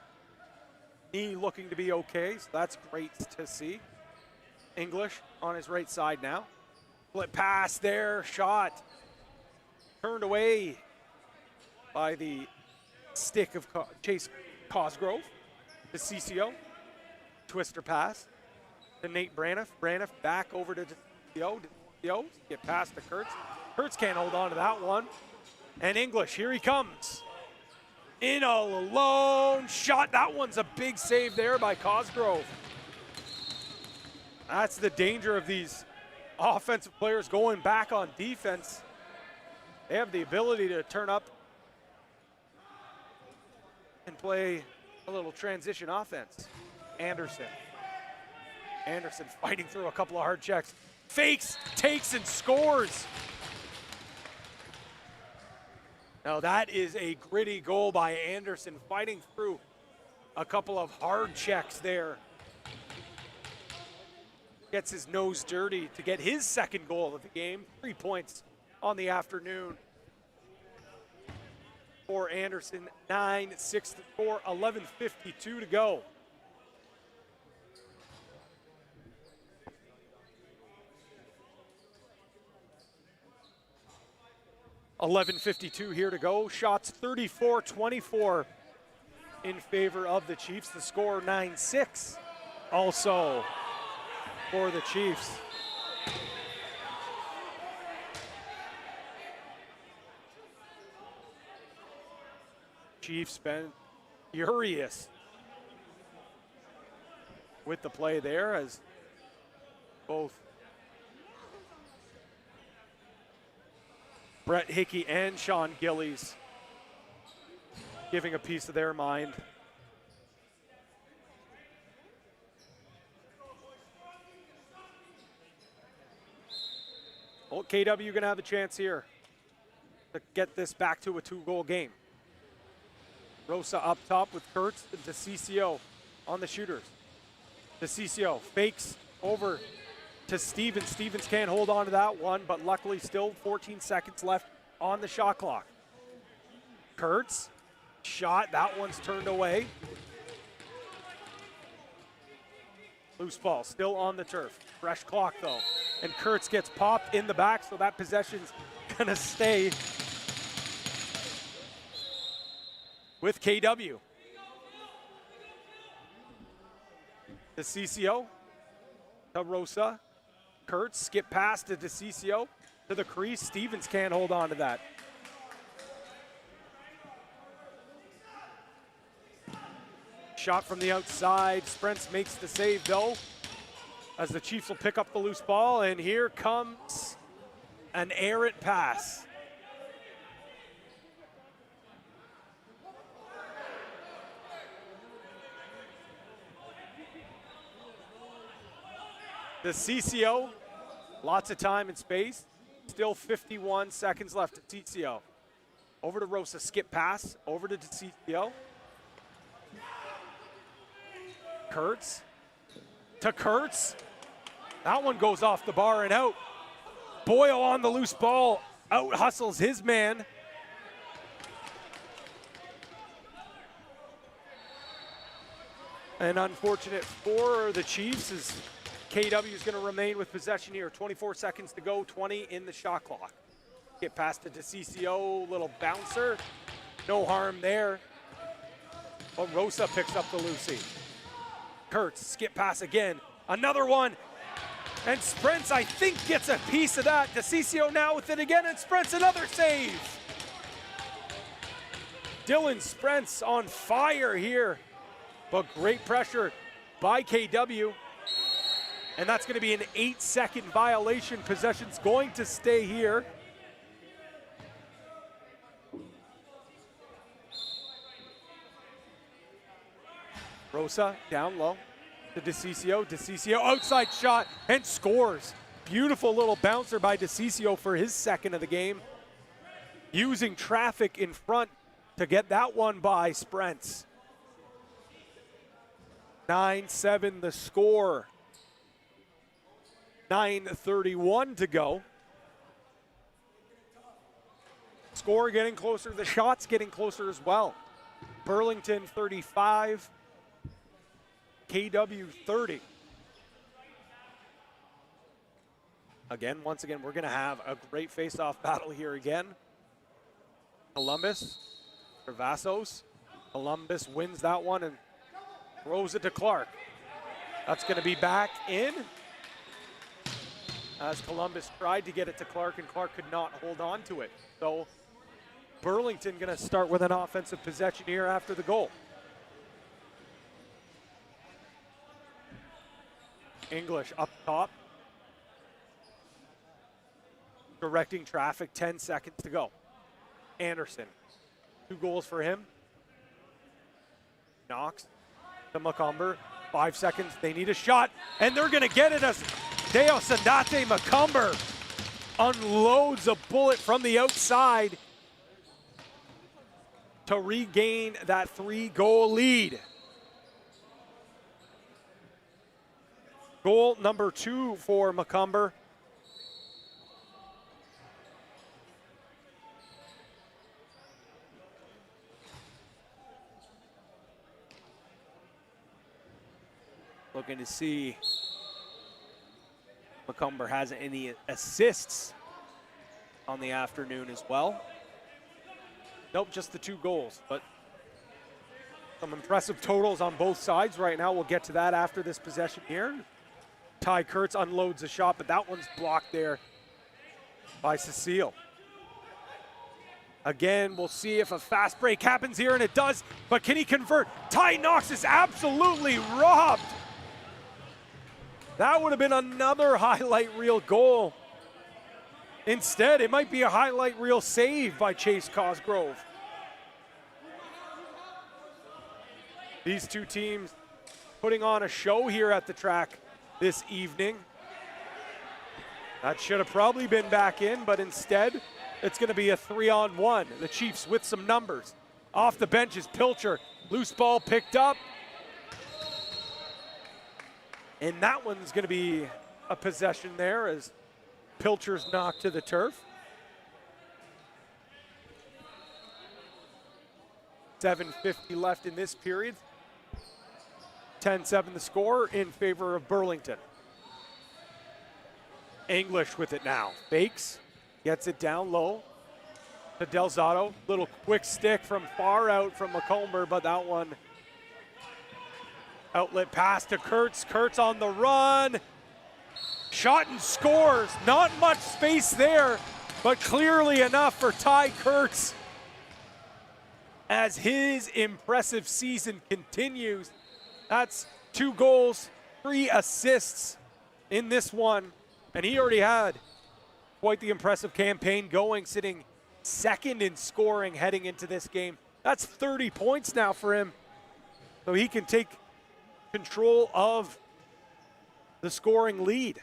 Knee looking to be okay, so that's great to see. English on his right side now. Flip pass there, shot. Turned away by the stick of Chase Cosgrove. DeCiccio. Twister pass to Nate Braniff. Braniff back over to DeCiccio. DeCiccio get past to Kurtz. Kurtz can't hold on to that one. And English, here he comes. In all alone. Shot. That one's a big save there by Cosgrove. That's the danger of these offensive players going back on defense. They have the ability to turn up and play a little transition offense. Anderson. Anderson fighting through a couple of hard checks. Fakes, takes, and scores. Now that is a gritty goal by Anderson, fighting through a couple of hard checks there. Gets his nose dirty to get his second goal of the game. 3 points on the afternoon for Anderson. 9-6 to score, 11:52 to go. $11:52 here to go. Shots 34-24 in favor of the Chiefs. The score 9-6 also for the Chiefs. Chiefs been furious with the play there, as both Brett Hickey and Sean Gillies giving a piece of their mind. Well, KW going to have a chance here to get this back to a 2-goal game. Rosa up top with Kurtz and DeCiccio on the shooters. DeCiccio fakes over to Stevens. Stevens can't hold on to that one, but luckily still 14 seconds left on the shot clock. Kurtz, shot, that one's turned away. Loose ball, still on the turf. Fresh clock though. And Kurtz gets popped in the back, so that possession's gonna stay with KW. The CCO to Rosa. Kurtz skip pass to DeCiccio to the crease. Stevens can't hold on to that. Shot from the outside. Sprents makes the save though, as the Chiefs will pick up the loose ball, and here comes an errant pass. The CCO, lots of time and space. Still 51 seconds left at CCO. Over to Rosa, skip pass, over to CCO. Kurtz to Kurtz. That one goes off the bar and out. Boyle on the loose ball, out hustles his man. And unfortunate for the Chiefs is KW is going to remain with possession here. 24 seconds to go, 20 in the shot clock. Get past to DeCiccio, little bouncer. No harm there. But Rosa picks up the Lucy. Kurtz, skip pass again. Another one. And Sprents, I think, gets a piece of that. DeCiccio now with it again, and Sprents another save. Dylan Sprents on fire here. But great pressure by KW. And that's going to be an 8-second violation. Possession's going to stay here. Rosa down low to DeCiccio. DeCiccio outside shot and scores. Beautiful little bouncer by DeCiccio for his second of the game. Using traffic in front to get that one by Sprents. 9-7 the score. 9:31 to go. Score getting closer, the shots getting closer as well. Burlington 35, KW 30. Again, once again, we're gonna have a great face-off battle here again. Columbus, Travassos. Columbus wins that one and throws it to Clark. That's gonna be back in, as Columbus tried to get it to Clark, and Clark could not hold on to it. So Burlington gonna start with an offensive possession here after the goal. English up top. Directing traffic, 10 seconds to go. Anderson, 2 goals for him. Knox to Macomber, 5 seconds, they need a shot, and they're gonna get it as Deo Sandate Macomber unloads a bullet from the outside to regain that 3-goal lead. Goal number 2 for Macomber. Looking to see Macomber has any assists on the afternoon as well. Nope, just the 2 goals, but some impressive totals on both sides right now. We'll get to that after this possession here. Ty Kurtz unloads a shot, but that one's blocked there by Cecile. Again, we'll see if a fast break happens here, and it does, but can he convert? Ty Knox is absolutely robbed. That would have been another highlight reel goal. Instead, it might be a highlight reel save by Chase Cosgrove. These two teams putting on a show here at the track this evening. That should have probably been back in, but instead, it's going to be a 3-on-1. The Chiefs with some numbers. Off the bench is Pilcher. Loose ball picked up. And that one's going to be a possession there as Pilcher's knocked to the turf. 7:50 left in this period. 10-7 the score in favor of Burlington. English with it now. Fakes, gets it down low to Delzato. Little quick stick from far out from McComber, but that one outlet pass to Kurtz. Kurtz on the run. Shot and scores. Not much space there, but clearly enough for Ty Kurtz as his impressive season continues. That's 2 goals, 3 assists in this one, and he already had quite the impressive campaign going, sitting second in scoring heading into this game. That's 30 points now for him, so he can take control of the scoring lead.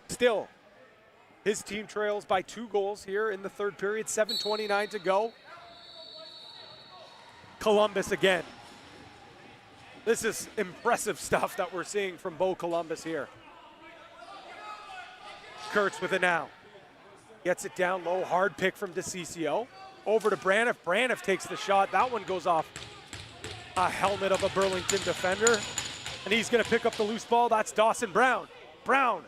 Still, his team trails by 2 goals here in the third period, 7:29 to go. Columbus again. This is impressive stuff that we're seeing from Bo Columbus here. Kurtz with it now. Gets it down low, hard pick from DeCiccio. Over to Braniff. Braniff takes the shot. That one goes off a helmet of a Burlington defender. And he's gonna pick up the loose ball. That's Dawson Brown. Brown,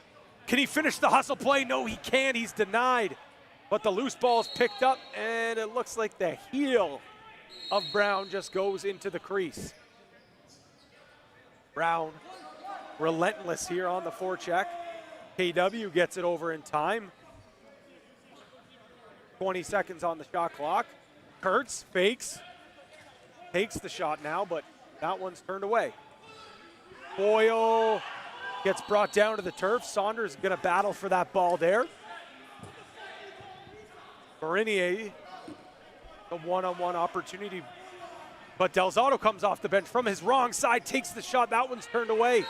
can he finish the hustle play? No, he can't, he's denied. But the loose ball is picked up, and it looks like the heel of Brown just goes into the crease. Brown, relentless here on the forecheck. KW gets it over in time. 20 seconds on the shot clock. Kurtz fakes, takes the shot now, but that one's turned away. Boyle gets brought down to the turf. Saunders is going to battle for that ball there. Marinier, a one-on-one opportunity, but Delzato comes off the bench from his wrong side, takes the shot. That one's turned away.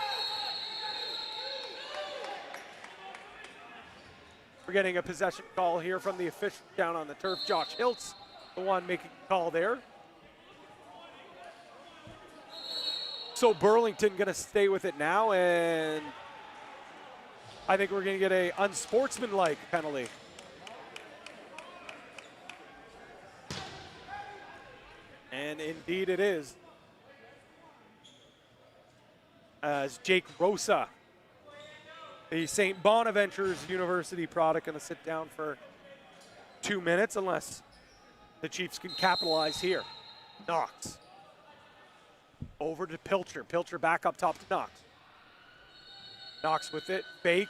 We're getting a possession call here from the official down on the turf. Josh Hiltz, the one making the call there. So Burlington gonna stay with it now, and I think we're gonna get a unsportsmanlike penalty. And indeed it is. As Jake Rosa, the St. Bonaventure's University product, gonna sit down for 2 minutes unless the Chiefs can capitalize here. Knox. Over to Pilcher. Pilcher back up top to Knox. Knox with it. Fake.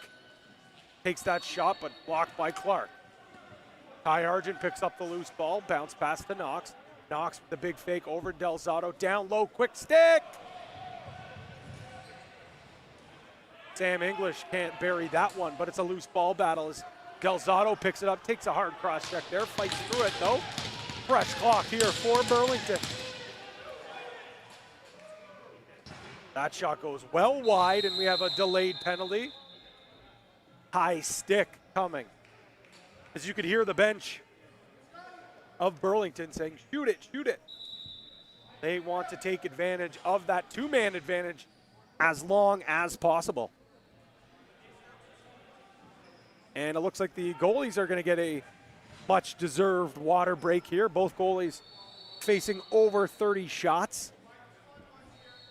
Takes that shot, but blocked by Clark. Ty Argent picks up the loose ball. Bounce pass to Knox. Knox with the big fake over Delzato. Down low. Quick stick. Sam English can't bury that one, but it's a loose ball battle as Delzato picks it up. Takes a hard cross check there. Fights through it, though. Fresh clock here for Burlington. That shot goes well wide, and we have a delayed penalty. High stick coming. As you could hear the bench of Burlington saying, shoot it, shoot it. They want to take advantage of that 2-man advantage as long as possible. And it looks like the goalies are going to get a much-deserved water break here. Both goalies facing over 30 shots.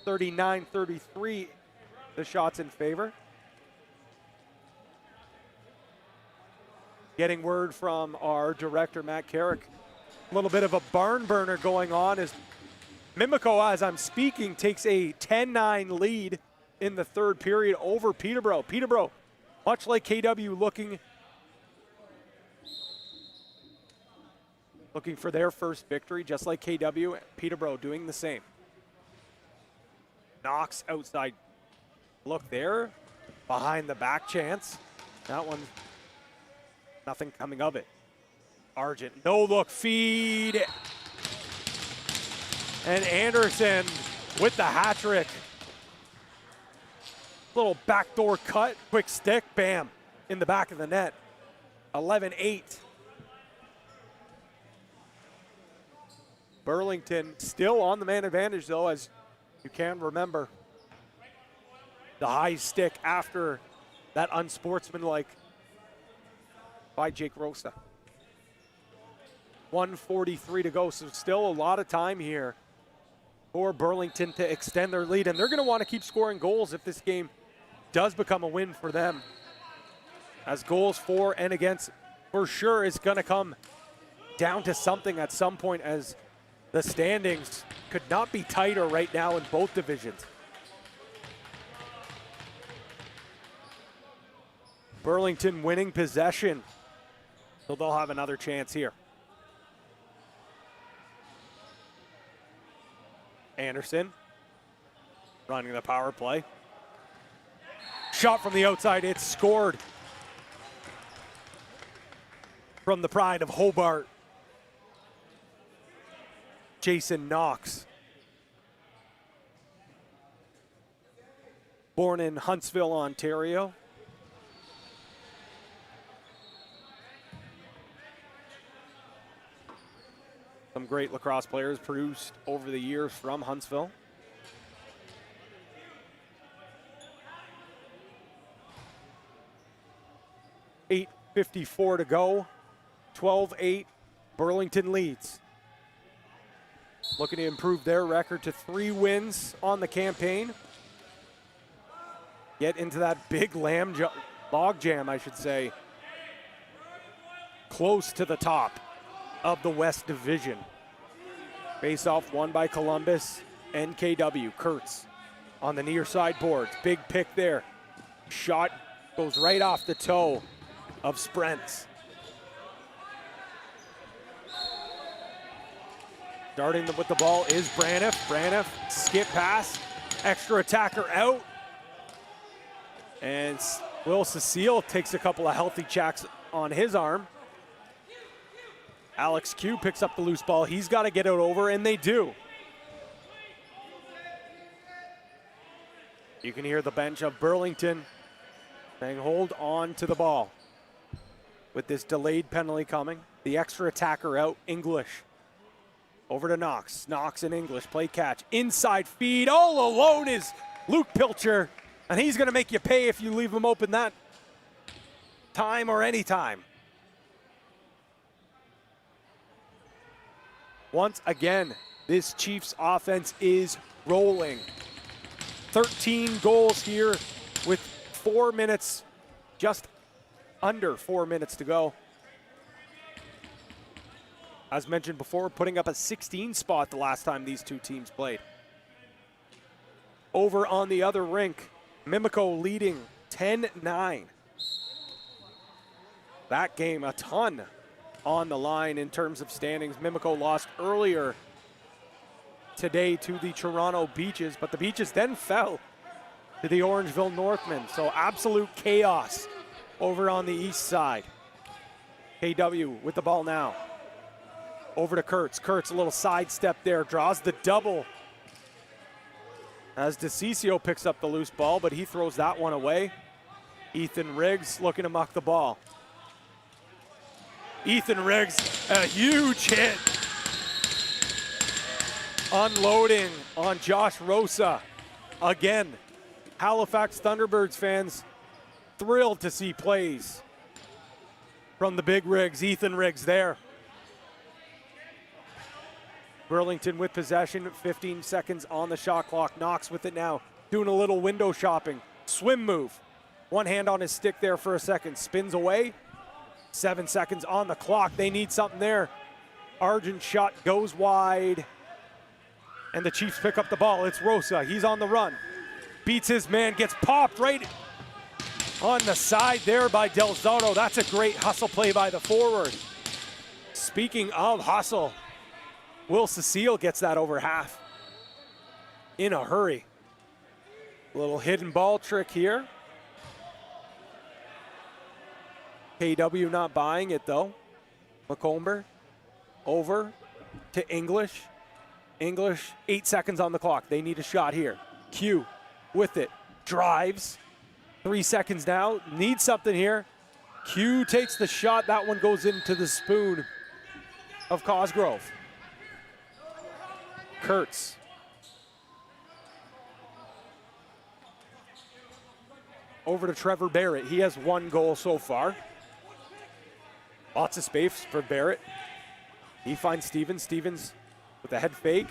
39-33, the shots in favor. Getting word from our director, Matt Carrick. A little bit of a barn burner going on as Mimico, as I'm speaking, takes a 10-9 lead in the third period over Peterborough. Peterborough, much like KW, looking for their first victory, just like KW. Peterborough doing the same. Knox outside look there, behind the back chance. That one, nothing coming of it. Argent, no look feed. And Anderson with the hat trick. Little backdoor cut, quick stick, bam, in the back of the net. 11-8. Burlington still on the man advantage though, as you can remember the high stick after that unsportsmanlike by Jake Rosa. 1:43 to go, so still a lot of time here for Burlington to extend their lead, and they're going to want to keep scoring goals if this game does become a win for them. As goals for and against, for sure, is going to come down to something at some point, as the standings could not be tighter right now in both divisions. Burlington winning possession, so they'll have another chance here. Anderson running the power play. Shot from the outside, it's scored. From the pride of Hobart, Jason Knox. Born in Huntsville, Ontario. Some great lacrosse players produced over the years from Huntsville. .54 to go. 12-8, Burlington leads. Looking to improve their record to 3 wins on the campaign. Get into that big log jam, I should say. Close to the top of the West Division. Face-off won by Columbus and KW. Kurtz on the near side boards. Big pick there. Shot goes right off the toe of Sprents. Starting with the ball is Braniff. Braniff, skip pass, extra attacker out. And Will Cecile takes a couple of healthy checks on his arm. Alex Q picks up the loose ball. He's got to get it over, and they do. You can hear the bench of Burlington saying, hold on to the ball. With this delayed penalty coming, the extra attacker out, English. Over to Knox. Knox and English play catch. Inside feed. All alone is Luke Pilcher. And he's going to make you pay if you leave him open that time or any time. Once again, this Chiefs offense is rolling. 13 goals here with 4 minutes, just under 4 minutes to go. As mentioned before, putting up a 16 spot the last time these two teams played. Over on the other rink, Mimico leading 10-9. That game, a ton on the line in terms of standings. Mimico lost earlier today to the Toronto Beaches, but the Beaches then fell to the Orangeville Northmen. So absolute chaos over on the east side. KW with the ball now. Over to Kurtz. Kurtz, a little sidestep there, draws the double. As DeCiccio picks up the loose ball, but he throws that one away. Ethan Riggs looking to muck the ball. Ethan Riggs, a huge hit. Unloading on Josh Rosa. Again, Halifax Thunderbirds fans thrilled to see plays from the big Riggs. Ethan Riggs there. Burlington with possession, 15 seconds on the shot clock. Knox with it now, doing a little window shopping. Swim move. One hand on his stick there for a second. Spins away. 7 seconds on the clock. They need something there. Argent shot goes wide. And the Chiefs pick up the ball. It's Rosa. He's on the run. Beats his man. Gets popped right on the side there by Del Zotto. That's a great hustle play by the forward. Speaking of hustle, Will Cecile gets that over half in a hurry. A little hidden ball trick here. KW not buying it though. McComber over to English. English, 8 seconds on the clock. They need a shot here. Q with it, drives. 3 seconds now, needs something here. Q takes the shot. That one goes into the spoon of Cosgrove. Kurtz. Over to Trevor Barrett. He has 1 goal so far. Lots of space for Barrett. He finds Stevens. Stevens with a head fake.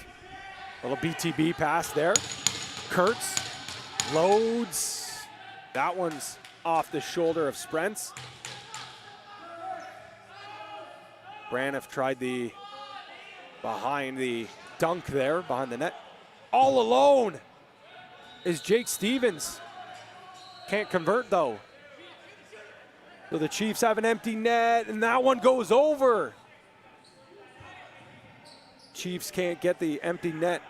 Little BTB pass there. Kurtz loads. That one's off the shoulder of Sprentz. Braniff tried the behind the dunk there, behind the net. All alone is Jake Stevens. Can't convert though. So the Chiefs have an empty net, and that one goes over. Chiefs can't get the empty net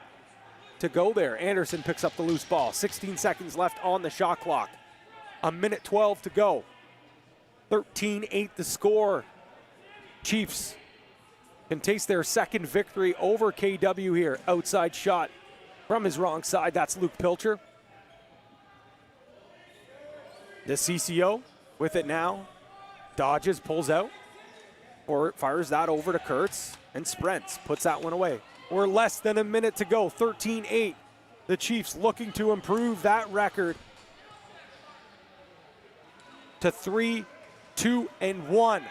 to go there. Anderson picks up the loose ball. 16 seconds left on the shot clock. A minute 12 to go. 13-8 the score. Chiefs can taste their second victory over KW here. Outside shot from his wrong side. That's Luke Pilcher. The CCO with it now. Dodges, pulls out. Or fires that over to Kurtz. And Sprentz puts that one away. We're less than a minute to go. 13-8. The Chiefs looking to improve that record to 3-2-1.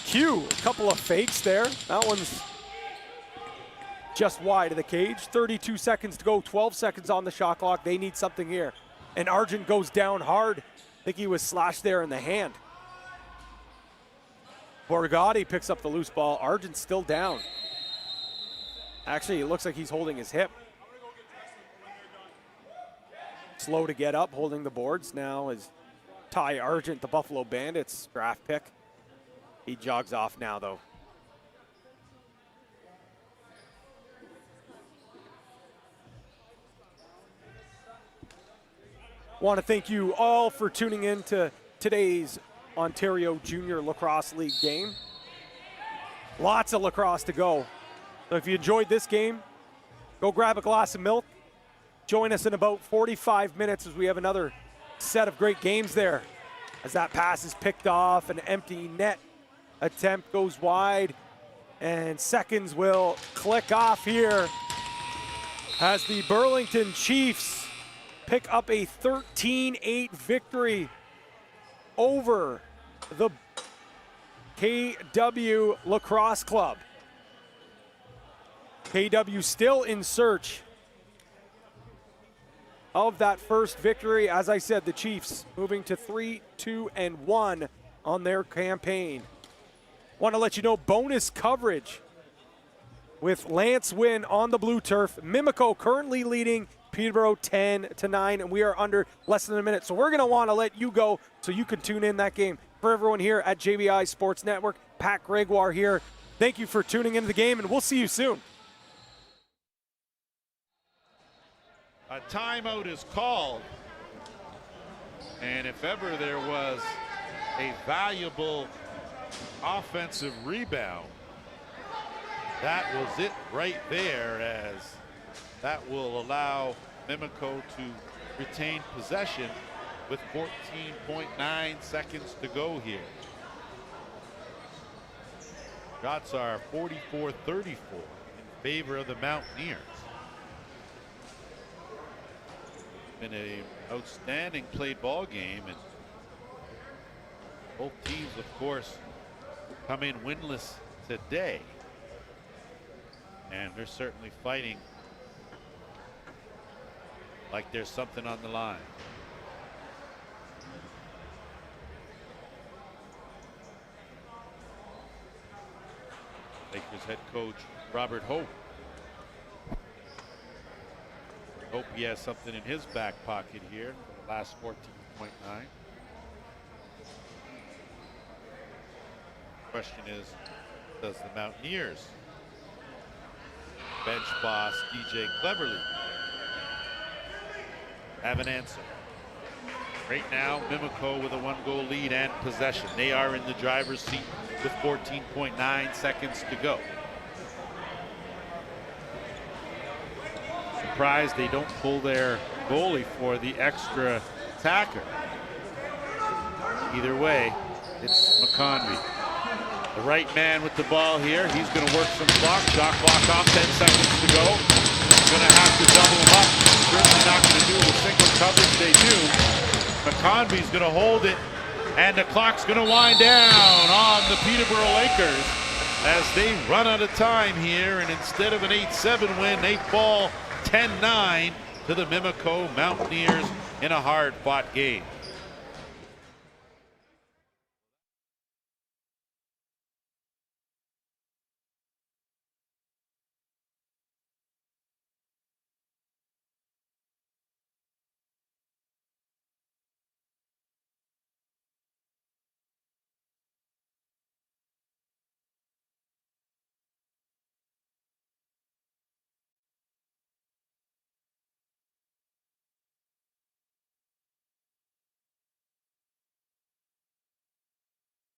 Q, a couple of fakes there. That one's just wide of the cage. 32 seconds to go, 12 seconds on the shot clock. They need something here. And Argent goes down hard. I think he was slashed there in the hand. Borgatti picks up the loose ball. Argent's still down. Actually, it looks like he's holding his hip. Slow to get up, holding the boards now is Ty Argent, the Buffalo Bandits draft pick. He jogs off now, though. Want to thank you all for tuning in to today's Ontario Junior Lacrosse League game. Lots of lacrosse to go. So if you enjoyed this game, go grab a glass of milk. Join us in about 45 minutes as we have another set of great games there. As that pass is picked off, an empty net attempt goes wide, and seconds will click off here as the Burlington Chiefs pick up a 13-8 victory over the KW Lacrosse Club. KW still in search of that first victory. As I said, the Chiefs moving to 3-2-1 on their campaign. Want to let you know, bonus coverage with Lance Wynn on the blue turf. Mimico currently leading Peterborough 10-9, and we are under less than a minute. So we're going to want to let you go so you can tune in that game. For everyone here at JVI Sports Network, Pat Gregoire here. Thank you for tuning into the game, and we'll see you soon. A timeout is called, and if ever there was a valuable offensive rebound, that was it right there, as that will allow Mimico to retain possession with 14.9 seconds to go here. Shots are 44-34 in favor of the Mountaineers. Been an outstanding played ball game, and both teams, of course, come in winless today, and they're certainly fighting like there's something on the line. Lakers head coach Robert Hope. Hope he has something in his back pocket here. The last 14.9. Question is, does the Mountaineers bench boss DJ Cleverly have an answer? Right now, Mimico with a 1-goal lead and possession. They are in the driver's seat with 14.9 seconds to go. Surprised they don't pull their goalie for the extra attacker. Either way, it's McConvey. The right man with the ball here. He's going to work some clock. Shot clock off, 10 seconds to go. Going to have to double him up. Certainly not going to do the single coverage they do. McConvey's going to hold it, and the clock's going to wind down on the Peterborough Lakers as they run out of time here, and instead of an 8-7 win, they fall 10-9 to the Mimico Mountaineers in a hard-fought game.